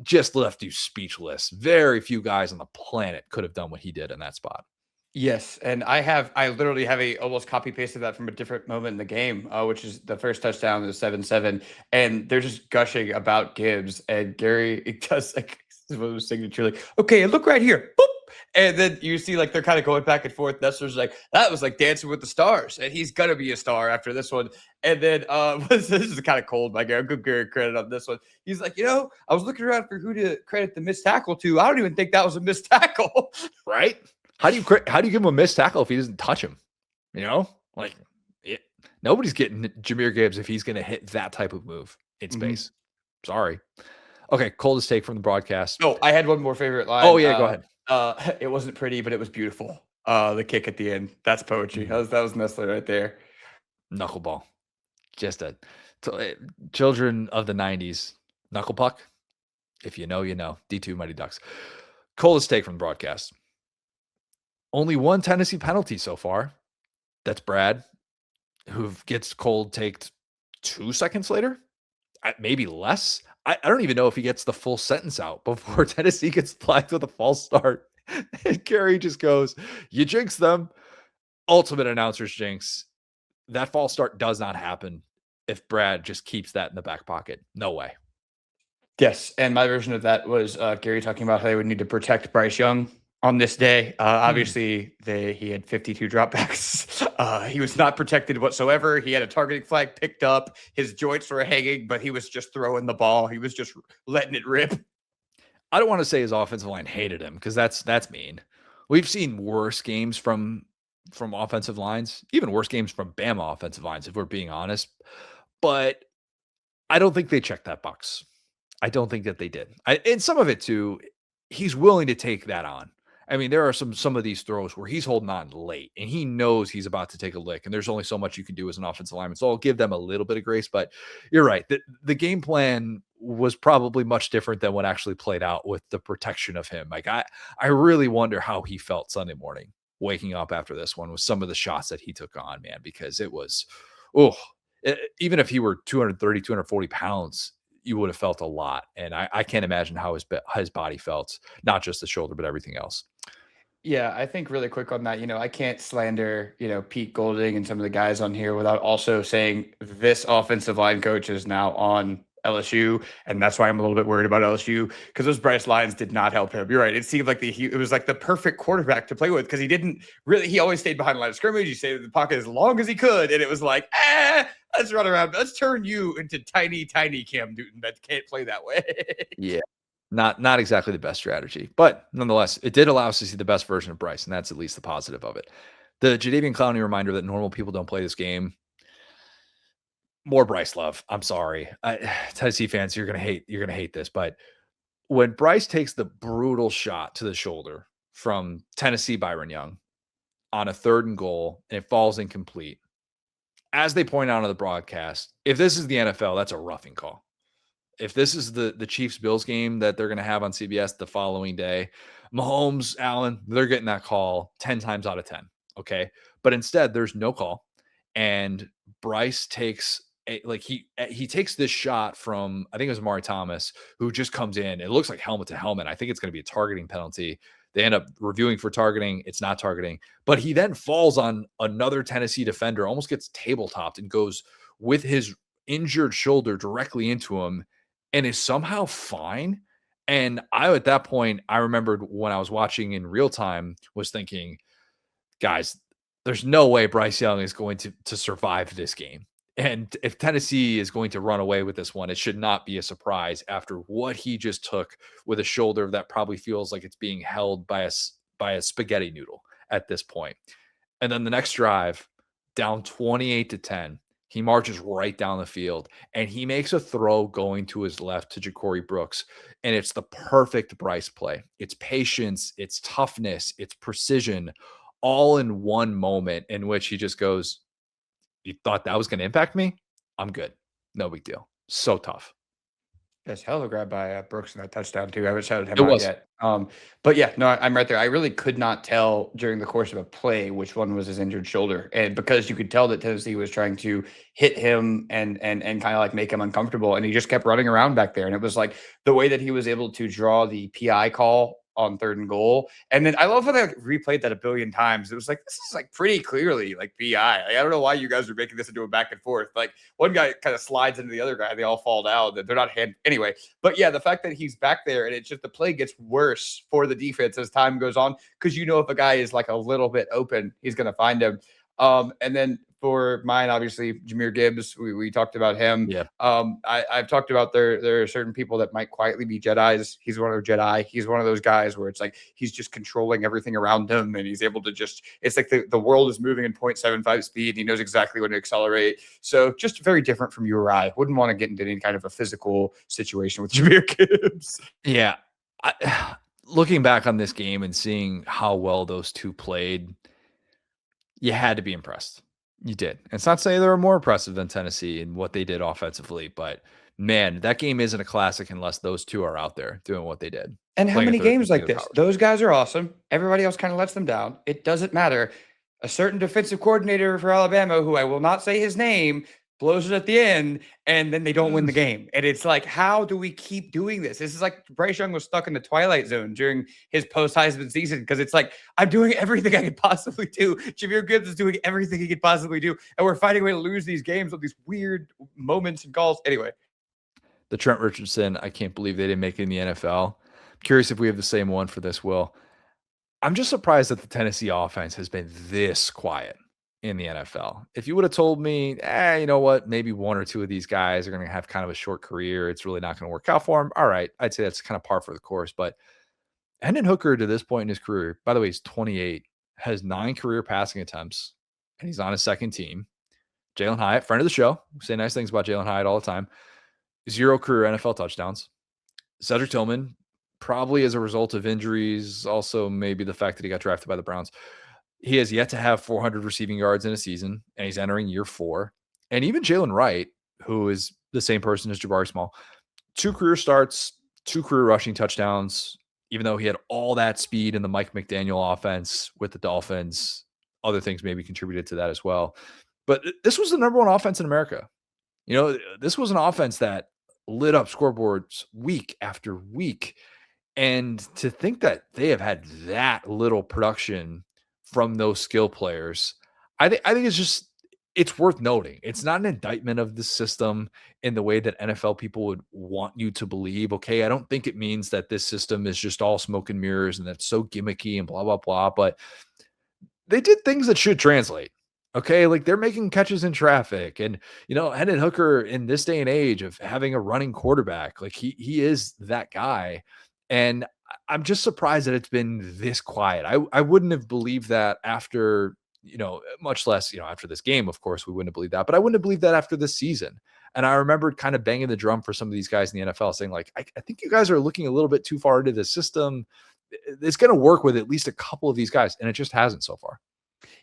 just left you speechless. Very few guys on the planet could have done what he did in that spot. Yes, and I literally have a almost copy pasted that from a different moment in the game, which is the first touchdown, the 7-7, and they're just gushing about Gibbs, and Gary, it does like his signature, like, okay, look right here, boop, and then you see like they're kind of going back and forth. Nestor's like, that was like Dancing with the Stars, and he's gonna be a star after this one. And then this is kind of cold by Gary. I'll give Gary credit on this one. He's like, I was looking around for who to credit the missed tackle to. I don't even think that was a missed tackle, right? How do you give him a missed tackle if he doesn't touch him? Nobody's getting Jahmyr Gibbs if he's going to hit that type of move in space. Sorry. Okay, coldest take from the broadcast. Oh, I had one more favorite line. Oh yeah, go ahead. It wasn't pretty, but it was beautiful. The kick at the end. That's poetry. That was Nestle right there. Knuckleball. Just children of the 90s. Knuckle puck. If you know, you know. D2 Mighty Ducks. Coldest take from the broadcast. Only one Tennessee penalty so far. That's Brad, who gets cold taked 2 seconds later. Maybe less. I don't even know if he gets the full sentence out before Tennessee gets flagged with a false start. And Gary just goes, you jinx them. Ultimate announcer's jinx. That false start does not happen if Brad just keeps that in the back pocket. No way. Yes, and my version of that was Gary talking about how they would need to protect Bryce Young on this day. Obviously, he had 52 dropbacks. He was not protected whatsoever. He had a targeting flag picked up. His joints were hanging, but he was just throwing the ball. He was just letting it rip. I don't want to say his offensive line hated him because that's mean. We've seen worse games from offensive lines, even worse games from Bama offensive lines, if we're being honest. But I don't think they checked that box. I don't think that they did. And some of it too, he's willing to take that on. I mean, there are some of these throws where he's holding on late and he knows he's about to take a lick, and there's only so much you can do as an offensive lineman. So I'll give them a little bit of grace, but you're right. The game plan was probably much different than what actually played out with the protection of him. Like I really wonder how he felt Sunday morning waking up after this one with some of the shots that he took on, man, because it was, even if he were 230, 240 pounds, you would have felt a lot. And I can't imagine how his body felt, not just the shoulder, but everything else. Yeah, I think really quick on that, I can't slander, Pete Golding and some of the guys on here without also saying this offensive line coach is now on LSU. And that's why I'm a little bit worried about LSU, because those Bryce lines did not help him. You're right. It seemed like it was like the perfect quarterback to play with, because he always stayed behind the line of scrimmage. He stayed in the pocket as long as he could. And it was like, let's run around. Let's turn you into tiny, tiny Cam Newton that can't play that way. Yeah. Not exactly the best strategy, but nonetheless, it did allow us to see the best version of Bryce, and that's at least the positive of it. The Jadeveon Clowney reminder that normal people don't play this game. More Bryce love. I'm sorry, Tennessee fans, you're gonna hate this, but when Bryce takes the brutal shot to the shoulder from Tennessee Byron Young on a 3rd and goal and it falls incomplete, as they point out on the broadcast, if this is the NFL, that's a roughing call. If this is the Chiefs-Bills game that they're going to have on CBS the following day, Mahomes, Allen, they're getting that call 10 times out of 10, okay? But instead, there's no call, and Bryce takes he takes this shot from, I think it was Amari Thomas, who just comes in. It looks like helmet to helmet. I think it's going to be a targeting penalty. They end up reviewing for targeting. It's not targeting. But he then falls on another Tennessee defender, almost gets tabletopped, and goes with his injured shoulder directly into him, and is somehow fine. And at that point, I remembered when I was watching in real time, was thinking, guys, there's no way Bryce Young is going to survive this game. And if Tennessee is going to run away with this one, it should not be a surprise after what he just took with a shoulder that probably feels like it's being held by a spaghetti noodle at this point. And then the next drive, down 28-10, he marches right down the field and he makes a throw going to his left to Ja'Cory Brooks. And it's the perfect Bryce play. It's patience, it's toughness, it's precision, all in one moment in which he just goes, you thought that was going to impact me? I'm good. No big deal. So tough. That's hell of a grab by Brooks in that touchdown too. I haven't shouted him out yet. But yeah, no, I'm right there. I really could not tell during the course of a play which one was his injured shoulder, and because you could tell that Tennessee was trying to hit him and kind of like make him uncomfortable, and he just kept running around back there. And it was like the way that he was able to draw the PI call on 3rd and goal. And then I love how they replayed that a billion times. It was like, this is like pretty clearly like PI. Like, I don't know why you guys are making this into a back and forth. Like one guy kind of slides into the other guy. They all fall down. They're not anyway. But yeah, the fact that he's back there and it's just the play gets worse for the defense as time goes on, because if a guy is like a little bit open, he's going to find him. And then for mine, obviously, Jahmyr Gibbs, we talked about him. Yeah. I've talked about there are certain people that might quietly be Jedis. He's one of the Jedi. He's one of those guys where it's like he's just controlling everything around him, and he's able to it's like the world is moving in 0.75 speed, and he knows exactly when to accelerate. So just very different from you or I. Wouldn't want to get into any kind of a physical situation with Jahmyr Gibbs. Yeah. Looking back on this game and seeing how well those two played, you had to be impressed. You did. And it's not to say they were more impressive than Tennessee and what they did offensively, but man, that game isn't a classic unless those two are out there doing what they did. And how many games like this? Those guys are awesome. Everybody else kind of lets them down. It doesn't matter. A certain defensive coordinator for Alabama, who I will not say his name, blows it at the end, and then they don't win the game. And it's like, how do we keep doing this? This is like Bryce Young was stuck in the twilight zone during his post-Heisman season, because it's like, I'm doing everything I could possibly do. Jahmyr Gibbs is doing everything he could possibly do, and we're finding a way to lose these games with these weird moments and calls. Anyway. the Trent Richardson, I can't believe they didn't make it in the NFL. Curious if we have the same one for this, Will. I'm just surprised that the Tennessee offense has been this quiet in the NFL. If you would have told me, you know what, maybe one or two of these guys are going to have kind of a short career, it's really not going to work out for them. All right, I'd say that's kind of par for the course. But Hendon Hooker, to this point in his career, by the way, he's 28, has 9 career passing attempts, and he's on his second team. Jalen Hyatt, friend of the show, we say nice things about Jalen Hyatt all the time. 0 career NFL touchdowns. Cedric Tillman, probably as a result of injuries, also maybe the fact that he got drafted by the Browns. He has yet to have 400 receiving yards in a season, and he's entering year 4. And even Jalen Wright, who is the same person as Jabari Small, 2 career starts, 2 career rushing touchdowns, even though he had all that speed in the Mike McDaniel offense with the Dolphins. Other things maybe contributed to that as well. But this was the number 1 offense in America. You know, this was an offense that lit up scoreboards week after week. And to think that they have had that little production from those skill players, I think it's worth noting. It's not an indictment of the system in the way that NFL people would want you to believe. Okay, I don't think it means that this system is just all smoke and mirrors and that's so gimmicky and blah, blah, blah. But they did things that should translate. Okay, like they're making catches in traffic, and Hendon Hooker in this day and age of having a running quarterback, like he is that guy. And I'm just surprised that it's been this quiet. I wouldn't have believed that after, much less, after this game, of course, we wouldn't have believed that, but I wouldn't have believed that after this season. And I remembered kind of banging the drum for some of these guys in the NFL saying like, I think you guys are looking a little bit too far into the system. It's going to work with at least a couple of these guys, and it just hasn't so far.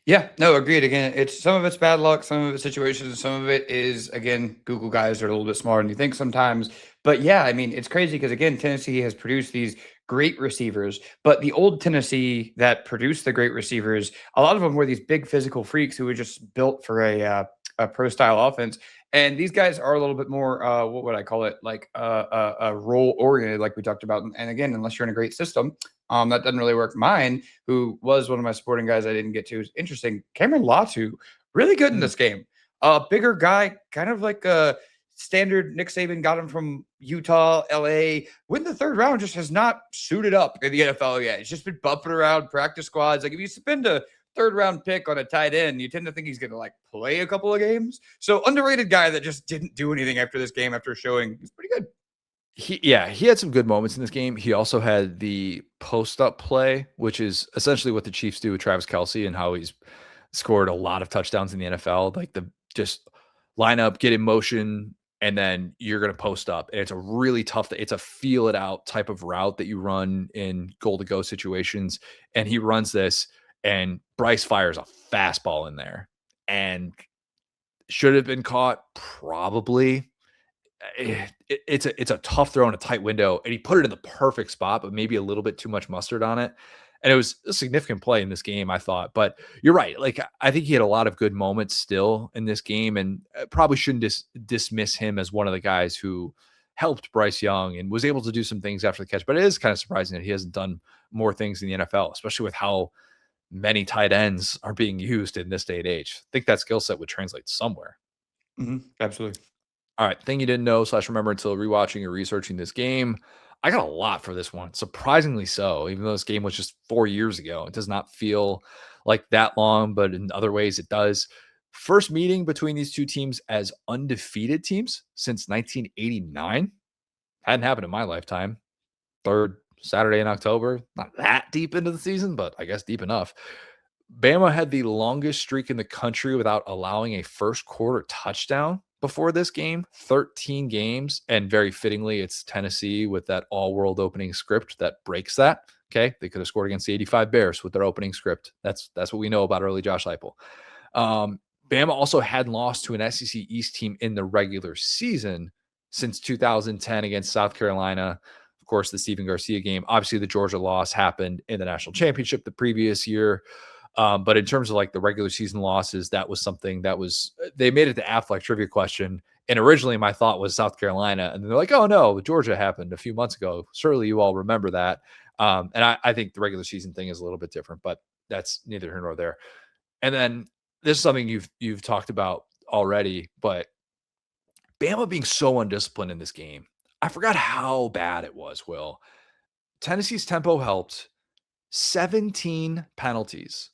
Yeah, no, agreed. Again, it's some of it's bad luck, some of it's situations, some of it is, again, Google guys are a little bit smarter than you think sometimes. But yeah, I mean, it's crazy because, again, Tennessee has produced these great receivers, but the old Tennessee that produced the great receivers, a lot of them were these big physical freaks who were just built for a pro style offense. And these guys are a little bit more, what would I call it? Like role oriented, like we talked about. And again, unless you're in a great system, that doesn't really work. Mine, who was one of my sporting guys I didn't get to, is interesting. Cameron Latu, really good in this game. Bigger guy, kind of like a standard Nick Saban got him from Utah, LA. Win the 3rd round, just has not suited up in the NFL yet. It's just been bumping around practice squads. Like if you spend a 3rd round pick on a tight end, you tend to think he's going to like play a couple of games. So underrated guy that just didn't do anything after this game after showing he's pretty good. He had some good moments in this game. He also had the post-up play, which is essentially what the Chiefs do with Travis Kelce and how he's scored a lot of touchdowns in the NFL. Like the just line up, get in motion, and then you're going to post up. And it's a really tough, it's a feel it out type of route that you run in goal to go situations. And he runs this, and Bryce fires a fastball in there. And should have been caught? Probably. It's a tough throw in a tight window, and he put it in the perfect spot, but maybe a little bit too much mustard on it. And it was a significant play in this game, I thought. But you're right. Like, I think he had a lot of good moments still in this game, and probably shouldn't dismiss him as one of the guys who helped Bryce Young and was able to do some things after the catch. But it is kind of surprising that he hasn't done more things in the NFL, especially with how many tight ends are being used in this day and age. I think that skill set would translate somewhere. Absolutely. All right, thing you didn't know / remember until rewatching or researching this game. I got a lot for this one, surprisingly so, even though this game was just 4 years ago. It does not feel like that long, but in other ways it does. First meeting between these two teams as undefeated teams since 1989. Hadn't happened in my lifetime. 3rd Saturday in October. Not that deep into the season, but I guess deep enough. Bama had the longest streak in the country without allowing a first quarter touchdown before this game, 13 games. And very fittingly, it's Tennessee with that all-world opening script that breaks that. Okay, they could have scored against the 85 Bears with their opening script. That's what we know about early Josh Heupel. Bama also hadn't lost to an SEC East team in the regular season since 2010 against South Carolina. Of course, the Stephen Garcia game. Obviously, the Georgia loss happened in the national championship the previous year. But in terms of like the regular season losses, that was something that was, they made it the Affleck trivia question. And originally my thought was South Carolina. And they're like, oh no, Georgia happened a few months ago. Surely you all remember that. And I think the regular season thing is a little bit different, but that's neither here nor there. And then this is something you've talked about already, but Bama being so undisciplined in this game. I forgot how bad it was, Will. Tennessee's tempo helped. 17 penalties.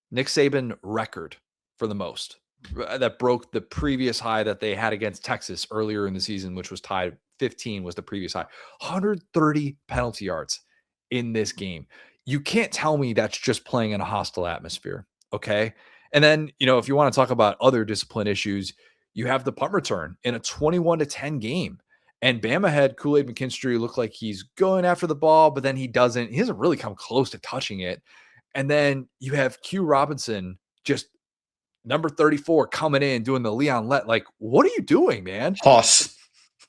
Nick Saban record for the most. That broke the previous high that they had against Texas earlier in the season, which was tied 15 was the previous high. 130 penalty yards in this game. You can't tell me that's just playing in a hostile atmosphere. Okay. And then, if you want to talk about other discipline issues, you have the punt return in a 21-10 game. And Bama had Kool-Aid McKinstry look like he's going after the ball, but then he doesn't. He doesn't really come close to touching it. And then you have Q Robinson, just number 34, coming in doing the Leon Let. Like, what are you doing, man? Hoss.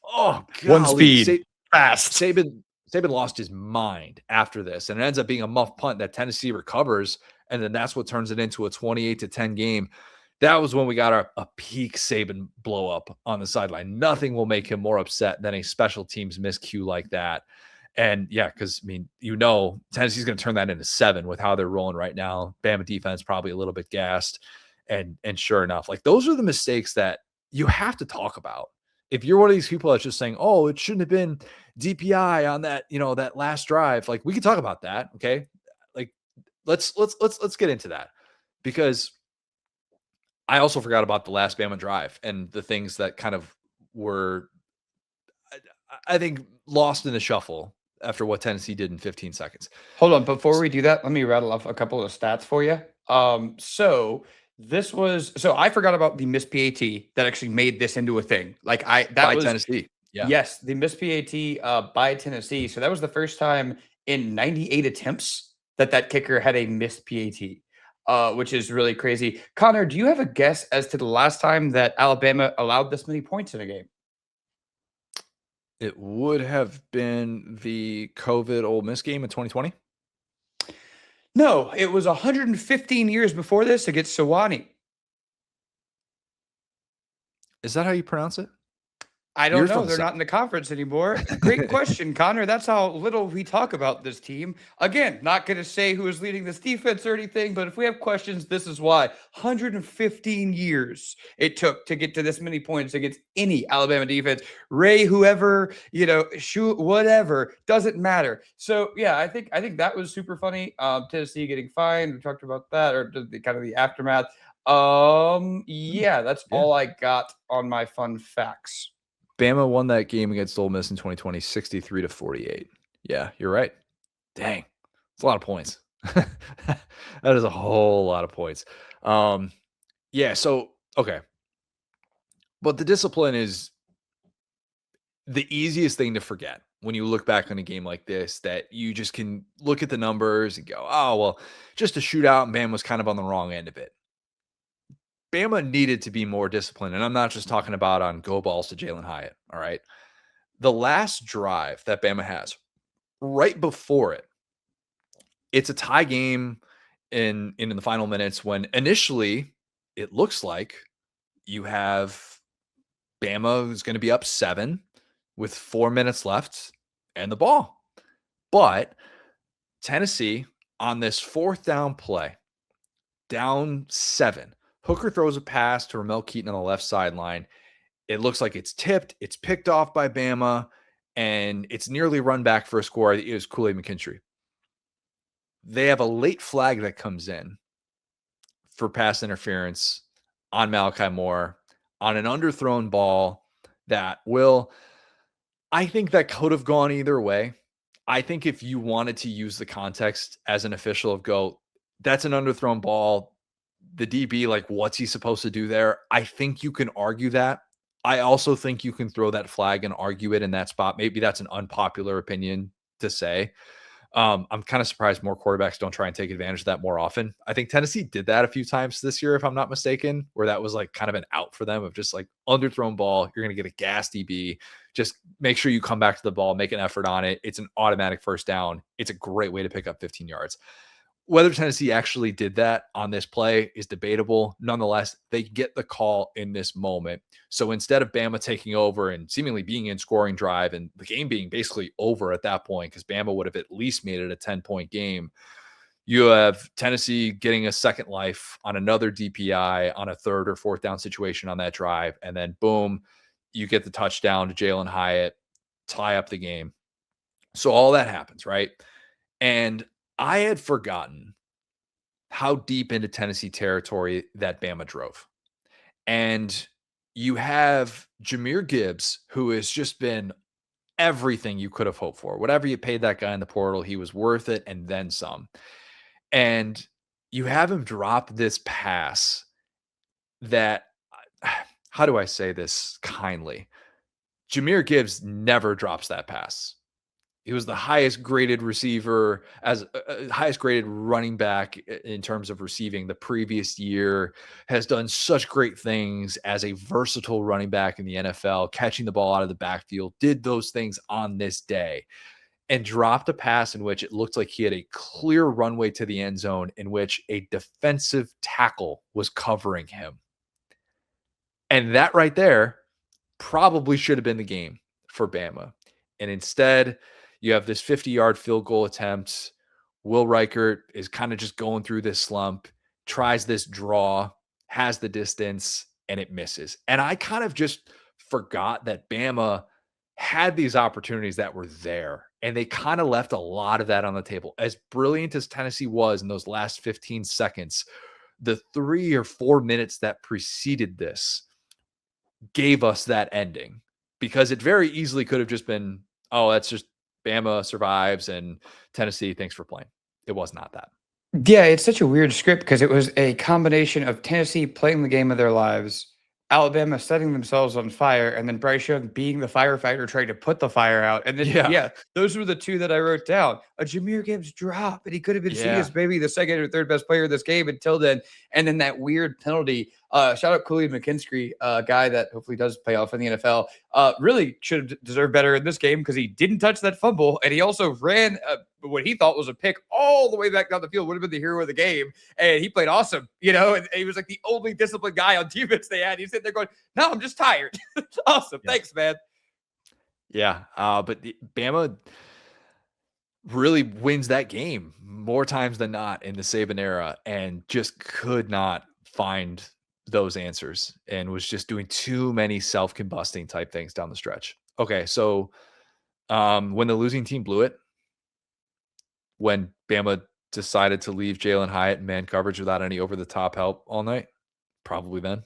Oh, God. One speed. Fast. Saban lost his mind after this, and it ends up being a muff punt that Tennessee recovers, and then that's what turns it into a 28-10 game. That was when we got a peak Saban blow up on the sideline. Nothing will make him more upset than a special teams miscue like that. And yeah, because Tennessee's going to turn that into 7 with how they're rolling right now. Bama defense probably a little bit gassed. And sure enough, like those are the mistakes that you have to talk about. If you're one of these people that's just saying, oh, it shouldn't have been DPI on that, that last drive, like we can talk about that. Okay. Like let's get into that, because I also forgot about the last Bama drive and the things that kind of were, I think, lost in the shuffle after what Tennessee did in 15 seconds. Hold on. Before we do that, let me rattle off a couple of stats for you. So I forgot about the missed PAT that actually made this into a thing. By Tennessee. Yeah. Yes, the missed PAT by Tennessee. So that was the first time in 98 attempts that kicker had a missed PAT, which is really crazy. Connor, do you have a guess as to the last time that Alabama allowed this many points in a game? It would have been the COVID Ole Miss game in 2020. No, it was 115 years before this against Sewanee. Is that how you pronounce it? I don't know. They're not in the conference anymore. Great question, Connor. That's how little we talk about this team. Again, not going to say who is leading this defense or anything, but if we have questions, this is why. 115 years it took to get to this many points against any Alabama defense. Ray, whoever, shoot, whatever, doesn't matter. So, yeah, I think that was super funny. Tennessee getting fined. We talked about that, or kind of the aftermath. Yeah, that's all I got on my fun facts. Bama won that game against Ole Miss in 2020, 63-48. Yeah, you're right. Dang, it's a lot of points. That is a whole lot of points. Yeah, so, okay. But the discipline is the easiest thing to forget when you look back on a game like this, that you just can look at the numbers and go, oh, well, just a shootout, and Bama was kind of on the wrong end of it. Bama needed to be more disciplined, and I'm not just talking about on go balls to Jalen Hyatt, all right? The last drive that Bama has, right before it, it's a tie game in the final minutes when initially it looks like you have Bama who's going to be up 7 with 4 minutes left and the ball. But Tennessee, on this 4th down play, down 7, Hooker throws a pass to Ramel Keaton on the left sideline. It looks like it's tipped. It's picked off by Bama, and it's nearly run back for a score. It was Kool-Aid McKinstry. They have a late flag that comes in for pass interference on Malachi Moore on an underthrown ball that I think that could have gone either way. I think if you wanted to use the context as an official of that's an underthrown ball. The DB, what's he supposed to do there? I think you can argue that. I also think you can throw that flag and argue it in that spot. Maybe that's an unpopular opinion to say. I'm kind of surprised more quarterbacks don't try and take advantage of that more often. I think Tennessee did that a few times this year, if I'm not mistaken, where that was kind of an out for them of just underthrown ball. You're going to get a gas DB. Just make sure you come back to the ball, make an effort on it. It's an automatic first down. It's a great way to pick up 15 yards. Whether Tennessee actually did that on this play is debatable. Nonetheless, they get the call in this moment. So instead of Bama taking over and seemingly being in scoring drive and the game being basically over at that point, because Bama would have at least made it a 10-point game, you have Tennessee getting a second life on another DPI on a 3rd or 4th down situation on that drive. And then boom, you get the touchdown to Jalen Hyatt. tie up the game. So all that happens, right? And I had forgotten how deep into Tennessee territory that Bama drove. And you have Jahmyr Gibbs, who has just been everything you could have hoped for. Whatever you paid that guy in the portal, he was worth it and then some. And you have him drop this pass that, how do I say this kindly? Jahmyr Gibbs never drops that pass. He was the highest graded receiver, as highest graded running back in terms of receiving the previous year, has done such great things as a versatile running back in the NFL, catching the ball out of the backfield, did those things on this day, and dropped a pass in which it looked like he had a clear runway to the end zone in which a defensive tackle was covering him. And that right there probably should have been the game for Bama. And instead, you have this 50-yard field goal attempt. Will Reichert is kind of just going through this slump, tries this draw, has the distance, and it misses. And I kind of just forgot that Bama had these opportunities that were there, and they kind of left a lot of that on the table. As brilliant as Tennessee was in those last 15 seconds, the 3 or 4 minutes that preceded this gave us that ending, because it very easily could have just been, oh, that's just Bama survives and Tennessee, thanks for playing. It was not that. Yeah, it's such a weird script because it was a combination of Tennessee playing the game of their lives, Alabama setting themselves on fire, and then Bryce Young being the firefighter trying to put the fire out. And then, yeah, those were the two that I wrote down. A Jahmyr Gibbs drop, and he could have been seen as maybe the second or third best player of this game until then. And then that weird penalty. Shout out Cooley McKinstry, a guy that hopefully does play off in the NFL. Really should have deserved better in this game because he didn't touch that fumble, and he also ran what he thought was a pick all the way back down the field. Would have been the hero of the game, and he played awesome. And he was like the only disciplined guy on defense they had. He's sitting there going, "No, I'm just tired." Awesome, thanks, man. Yeah, but Bama really wins that game more times than not in the Saban era, and just could not find those answers and was just doing too many self-combusting type things down the stretch. Okay, so when the losing team blew it, when Bama decided to leave Jalen Hyatt in man coverage without any over-the-top help all night, probably then.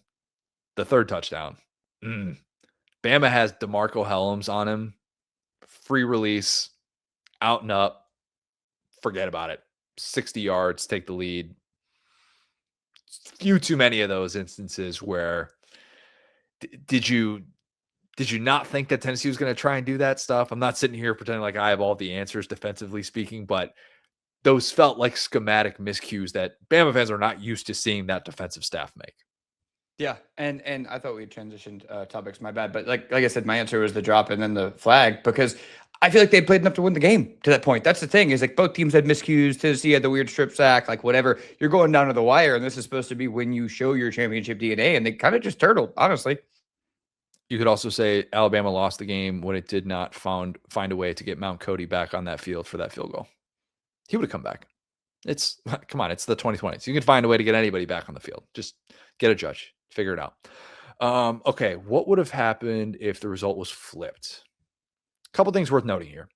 The third touchdown. Bama has DeMarco Hellams on him, free release, out and up, forget about it. 60 yards, take the lead. Few too many of those instances where did you not think that Tennessee was going to try and do that stuff? I'm not sitting here pretending like I have all the answers defensively speaking, but those felt like schematic miscues that Bama fans are not used to seeing that defensive staff make. Yeah, and I thought we transitioned topics. My bad, but like I said, my answer was the drop and then the flag because I feel like they played enough to win the game to that point. That's the thing is like both teams had miscues. Tennessee had the weird strip sack, like whatever. You're going down to the wire, and this is supposed to be when you show your championship DNA, and they kind of just turtled, honestly. You could also say Alabama lost the game when it did not find a way to get Mount Cody back on that field for that field goal. He would have come back. Come on, it's the 2020s. You can find a way to get anybody back on the field. Just get a judge, figure it out. Okay, what would have happened if the result was flipped? A couple things worth noting here.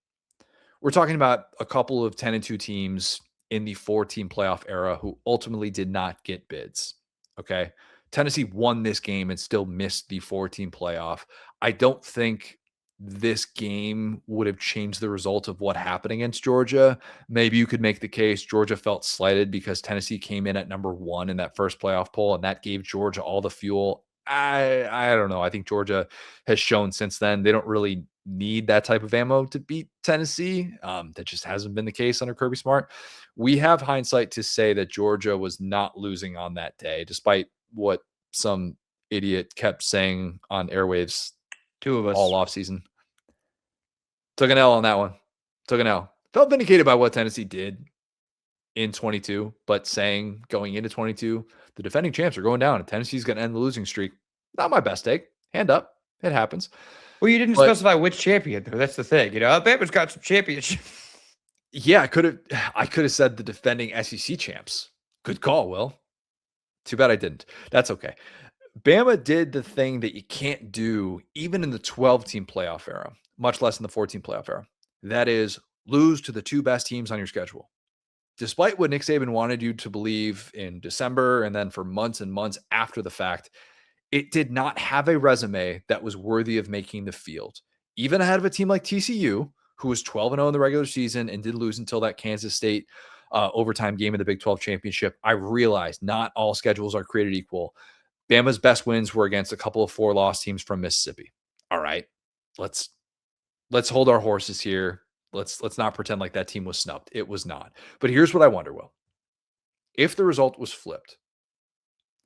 We're talking about a couple of 10-2 teams in the 4-team playoff era who ultimately did not get bids. Okay. Tennessee won this game and still missed the 4-team playoff. I don't think this game would have changed the result of what happened against Georgia. Maybe you could make the case Georgia felt slighted because Tennessee came in at number 1 in that first playoff poll, and that gave Georgia all the fuel. I don't know. I think Georgia has shown since then they don't really need that type of ammo to beat Tennessee. That just hasn't been the case under Kirby Smart. We have hindsight to say that Georgia was not losing on that day, despite what some idiot kept saying on airwaves. 2 of us all offseason. Took an L on that one. Took an L. Felt vindicated by what Tennessee did in 22, but saying going into 22, the defending champs are going down and Tennessee's going to end the losing streak. Not my best take. Hand up. It happens. Well, you didn't specify which champion, though. That's the thing. Alabama's got some championships. Yeah, I could have said the defending SEC champs. Good call, Will. Too bad I didn't. That's okay. Bama did the thing that you can't do even in the 12-team playoff era. much less in the 14 playoff era. That is, lose to the two best teams on your schedule. Despite what Nick Saban wanted you to believe in December and then for months and months after the fact, it did not have a resume that was worthy of making the field. Even ahead of a team like TCU, who was 12-0 in the regular season and did lose until that Kansas State overtime game in the Big 12 championship, I realized not all schedules are created equal. Bama's best wins were against a couple of 4-loss teams from Mississippi. All right, let's hold our horses here. Let's not pretend like that team was snubbed. It was not. But here's what I wonder, Will. If the result was flipped,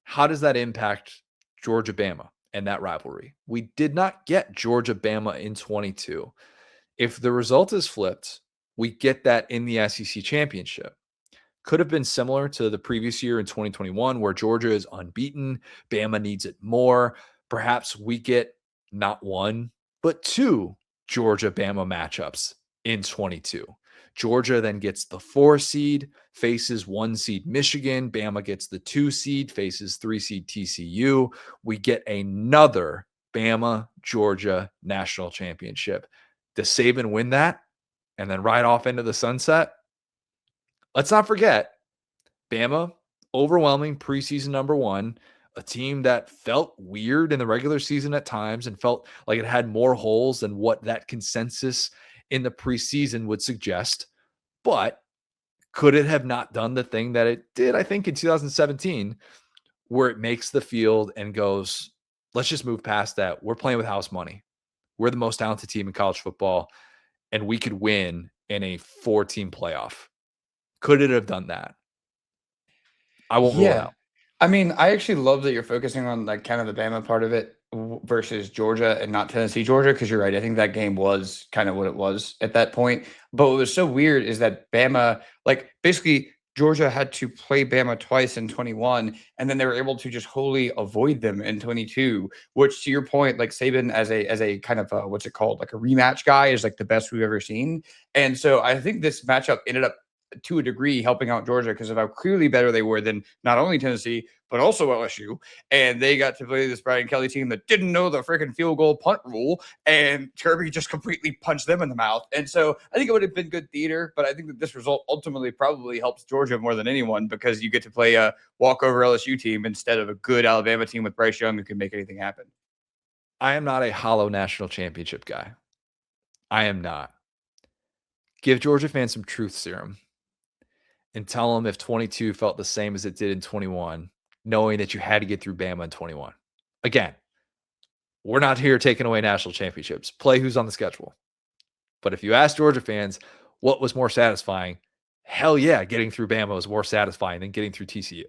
how does that impact Georgia-Bama and that rivalry? We did not get Georgia-Bama in 22. If the result is flipped, we get that in the SEC championship. Could have been similar to the previous year in 2021 where Georgia is unbeaten. Bama needs it more. Perhaps we get not one, but two Georgia-Bama matchups in 22. Georgia then gets the 4 seed, faces 1 seed Michigan. Bama gets the 2 seed, faces 3 seed TCU. We get another Bama-Georgia national championship. Does Saban win that and then ride off into the sunset? Let's not forget, Bama, overwhelming preseason number 1, a team that felt weird in the regular season at times and felt like it had more holes than what that consensus in the preseason would suggest. But could it have not done the thing that it did, I think, in 2017, where it makes the field and goes, let's just move past that. We're playing with house money. We're the most talented team in college football, and we could win in a 4-team playoff. Could it have done that? I won't rule it out. I mean, I actually love that you're focusing on like kind of the Bama part of it versus Georgia and not Tennessee, Georgia, because you're right. I think that game was kind of what it was at that point. But what was so weird is that Bama, like basically Georgia had to play Bama twice in 21, and then they were able to just wholly avoid them in 22, which to your point, like Saban as a kind of what's it called? Like a rematch guy is like the best we've ever seen. And so I think this matchup ended up to a degree helping out Georgia because of how clearly better they were than not only Tennessee, but also LSU. And they got to play this Brian Kelly team that didn't know the freaking field goal punt rule. And Kirby just completely punched them in the mouth. And so I think it would have been good theater, but I think that this result ultimately probably helps Georgia more than anyone because you get to play a walkover LSU team instead of a good Alabama team with Bryce Young who can make anything happen. I am not a hollow national championship guy. I am not. Give Georgia fans some truth serum and tell them if 22 felt the same as it did in 21, knowing that you had to get through Bama in 21. Again, we're not here taking away national championships. Play who's on the schedule. But if you ask Georgia fans what was more satisfying, hell yeah, getting through Bama was more satisfying than getting through TCU.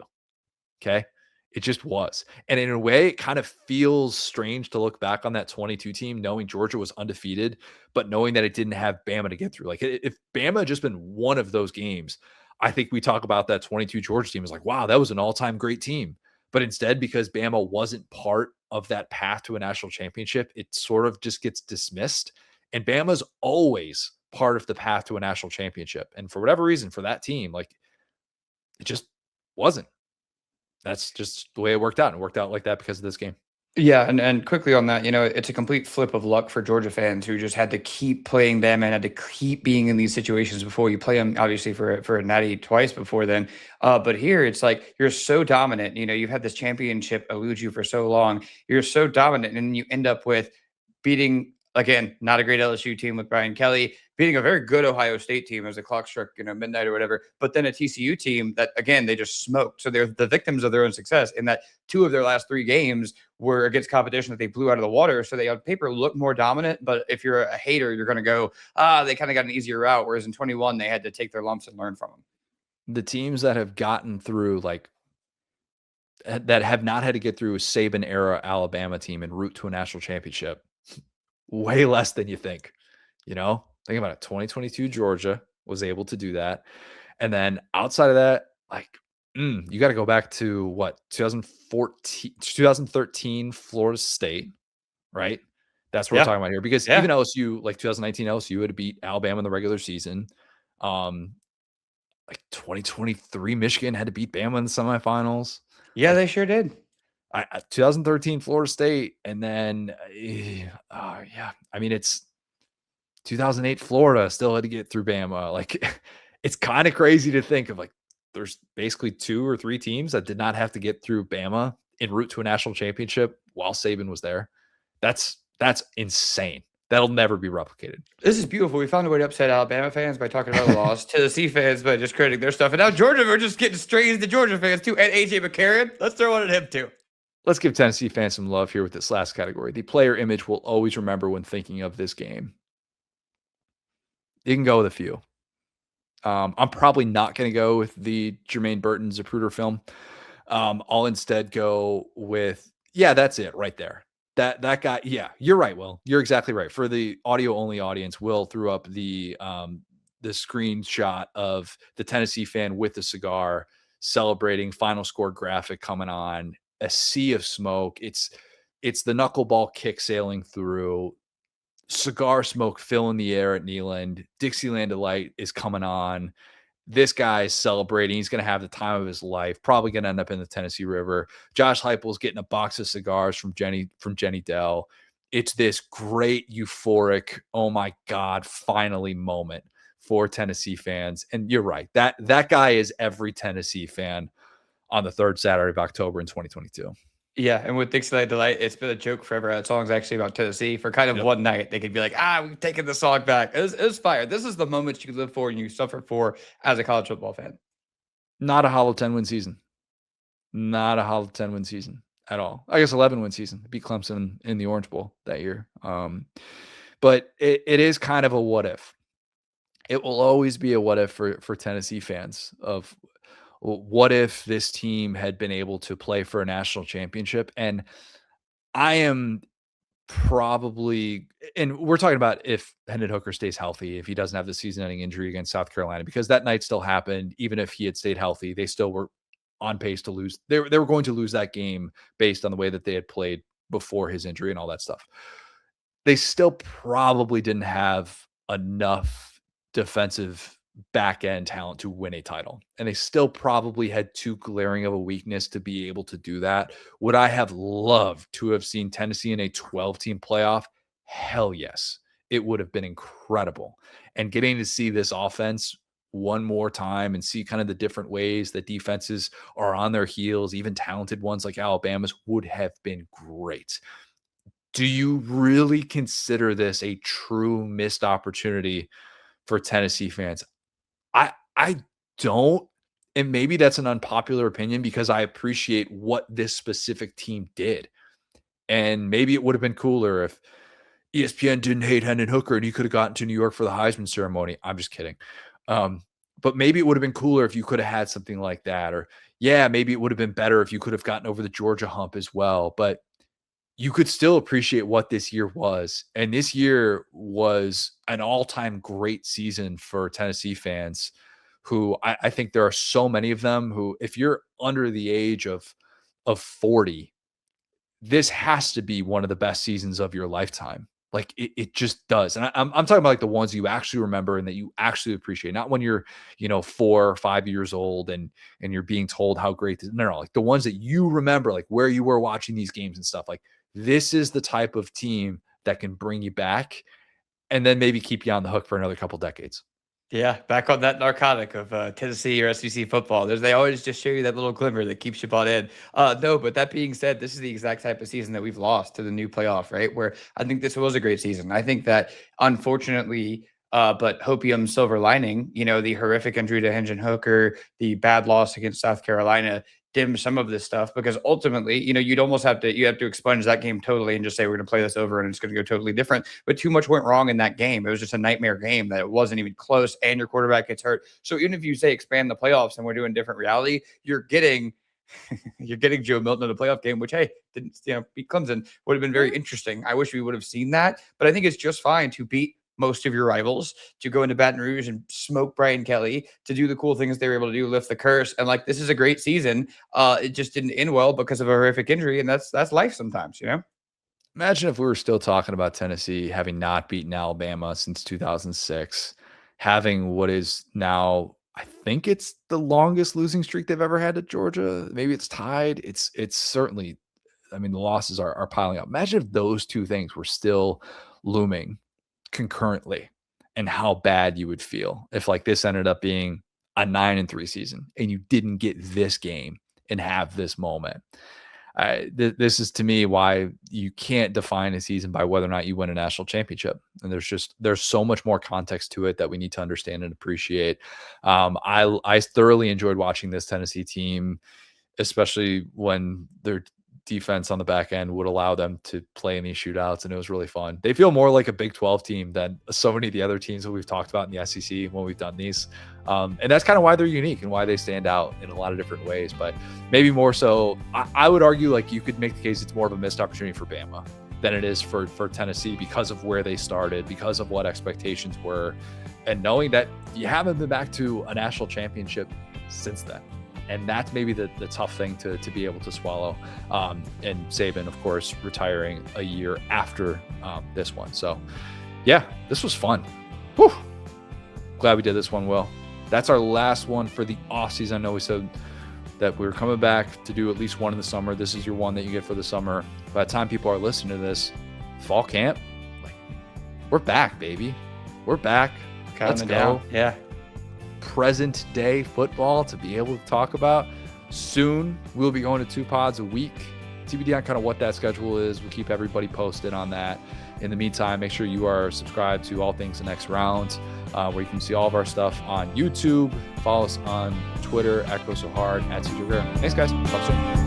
Okay? It just was. And in a way, it kind of feels strange to look back on that 22 team, knowing Georgia was undefeated, but knowing that it didn't have Bama to get through. Like if Bama had just been one of those games, I think we talk about that 22 Georgia team as like, wow, that was an all-time great team. But instead, because Bama wasn't part of that path to a national championship, it sort of just gets dismissed. And Bama's always part of the path to a national championship. And for whatever reason, for that team, like it just wasn't. That's just the way it worked out. And it worked out like that because of this game. Yeah, and quickly on that, it's a complete flip of luck for Georgia fans who just had to keep playing them and had to keep being in these situations before you play them, obviously, for a natty twice before then. But here, it's like you're so dominant. You've had this championship elude you for so long. You're so dominant, and you end up with beating, again, not a great LSU team with Brian Kelly, beating a very good Ohio State team as the clock struck, midnight or whatever, but then a TCU team that, again, they just smoked. So they're the victims of their own success in that 2 of their last 3 games were against competition that they blew out of the water. So they on paper look more dominant, but if you're a hater, you're going to go, they kind of got an easier route. Whereas in 21, they had to take their lumps and learn from them. The teams that have gotten through, like, that have not had to get through a Saban era Alabama team en route to a national championship, way less than you think, Think about it. 2022 Georgia was able to do that. And then outside of that, like, you got to go back to what, 2013 Florida State, right? That's what we're talking about here. Because even LSU, like 2019 LSU had to beat Alabama in the regular season. Like 2023 Michigan had to beat Bama in the semifinals. Yeah, they sure did. 2013 Florida State. And then, I mean, it's 2008 Florida still had to get through Bama. Like, it's kind of crazy to think of, like, there's basically 2 or 3 teams that did not have to get through Bama en route to a national championship while Saban was there. That's insane. That'll never be replicated. This is beautiful. We found a way to upset Alabama fans by talking about a loss, Tennessee fans by just crediting their stuff, and now Georgia, we're just getting straight into Georgia fans too. And AJ McCarron, let's throw one at him too. Let's give Tennessee fans some love here with this last category. The player image we'll always remember when thinking of this game. You can go with a few. I'm probably not going to go with the Jermaine Burton Zapruder film. I'll instead go with, that's it right there. That guy. Yeah, you're right, Will. You're exactly right. For the audio only audience, Will threw up the screenshot of the Tennessee fan with the cigar celebrating, final score graphic coming on, a sea of smoke. It's the knuckleball kick sailing through, cigar smoke filling the air at Neyland. Dixieland Delight is coming on. This guy is celebrating. He's going to have the time of his life. Probably going to end up in the Tennessee River. Josh Heupel's getting a box of cigars from Jenny Dell. It's this great euphoric, oh my God, finally moment for Tennessee fans. And you're right. That guy is every Tennessee fan on the 3rd Saturday of October in 2022. Yeah, and with Dixieland Delight, it's been a joke forever. That song's actually about Tennessee. For kind of one night, they could be like, we've taken the song back. It was fire. This is the moments you live for and you suffer for as a college football fan. Not a hollow 10-win season. Not a hollow 10-win season at all. I guess 11-win season. Beat Clemson in the Orange Bowl that year. But it is kind of a what if. It will always be a what if for Tennessee fans of what if this team had been able to play for a national championship. And I am probably, and we're talking about if Hendon Hooker stays healthy, if he doesn't have the season-ending injury against South Carolina, because that night still happened. Even if he had stayed healthy, they still were on pace to lose. They were going to lose that game based on the way that they had played before his injury and all that stuff. They still probably didn't have enough defensive back end talent to win a title. And they still probably had too glaring of a weakness to be able to do that. Would I have loved to have seen Tennessee in a 12-team playoff? Hell yes. It would have been incredible. And getting to see this offense one more time and see kind of the different ways that defenses are on their heels, even talented ones like Alabama's, would have been great. Do you really consider this a true missed opportunity for Tennessee fans? I don't, and maybe that's an unpopular opinion because I appreciate what this specific team did. And maybe it would have been cooler if ESPN didn't hate Hendon Hooker and he could have gotten to New York for the Heisman ceremony. I'm just kidding. But maybe it would have been cooler if you could have had something like that. Or maybe it would have been better if you could have gotten over the Georgia hump as well. But you could still appreciate what this year was. And this year was an all-time great season for Tennessee fans who I think there are so many of them who, if you're under the age of 40, this has to be one of the best seasons of your lifetime. Like it just does. And I'm talking about like the ones you actually remember and that you actually appreciate, not when you're, 4 or 5 years old and you're being told how great this, no, like the ones that you remember, like where you were watching these games and stuff. Like this is the type of team that can bring you back and then maybe keep you on the hook for another couple decades. Yeah, back on that narcotic of Tennessee or SEC football. They always just show you that little glimmer that keeps you bought in. No, but that being said, this is the exact type of season that we've lost to the new playoff, right? Where I think this was a great season. I think that unfortunately, but hopium silver lining, the horrific injury to Hendon Hooker, the bad loss against South Carolina, dim some of this stuff because ultimately, you'd almost have to expunge that game totally and just say we're going to play this over and it's going to go totally different. But too much went wrong in that game. It was just a nightmare game that it wasn't even close, and your quarterback gets hurt. So even if you say expand the playoffs and we're doing different reality, you're getting Joe Milton in a playoff game, which didn't beat Clemson. Would have been very interesting. I wish we would have seen that, but I think it's just fine to beat most of your rivals, to go into Baton Rouge and smoke Brian Kelly, to do the cool things they were able to do, lift the curse. And like, this is a great season. It just didn't end well because of a horrific injury. And that's life sometimes, Imagine if we were still talking about Tennessee having not beaten Alabama since 2006, having what is now, I think it's the longest losing streak they've ever had at Georgia. Maybe it's tied. It's certainly, the losses are piling up. Imagine if those two things were still looming concurrently. and how bad you would feel if like this ended up being a 9-3 season and you didn't get this game and have this moment. This is to me why you can't define a season by whether or not you win a national championship. And there's so much more context to it that we need to understand and appreciate. I thoroughly enjoyed watching this Tennessee team, especially when their defense on the back end would allow them to play in these shootouts, and it was really fun. They feel more like a Big 12 team than so many of the other teams that we've talked about in the SEC when we've done these. And that's kind of why they're unique and why they stand out in a lot of different ways. But maybe more so, I would argue like you could make the case it's more of a missed opportunity for Bama than it is for Tennessee because of where they started, because of what expectations were, and knowing that you haven't been back to a national championship since then. And that's maybe the tough thing to be able to swallow. And Saban, of course, retiring a year after this one. So, yeah, this was fun. Whew. Glad we did this one, Will. That's our last one for the offseason. I know we said that we were coming back to do at least one in the summer. This is your one that you get for the summer. By the time people are listening to this, fall camp, like, we're back, baby. We're back. Let's go. Down. Yeah. Present day football to be able to talk about. Soon we'll be going to 2 pods a week. TBD on kind of what that schedule is. We'll keep everybody posted on that. In the meantime, make sure you are subscribed to All Things The Next Round, where you can see all of our stuff on YouTube. Follow us on Twitter at @GoSoHard, @Cigar. Thanks, guys. Talk soon.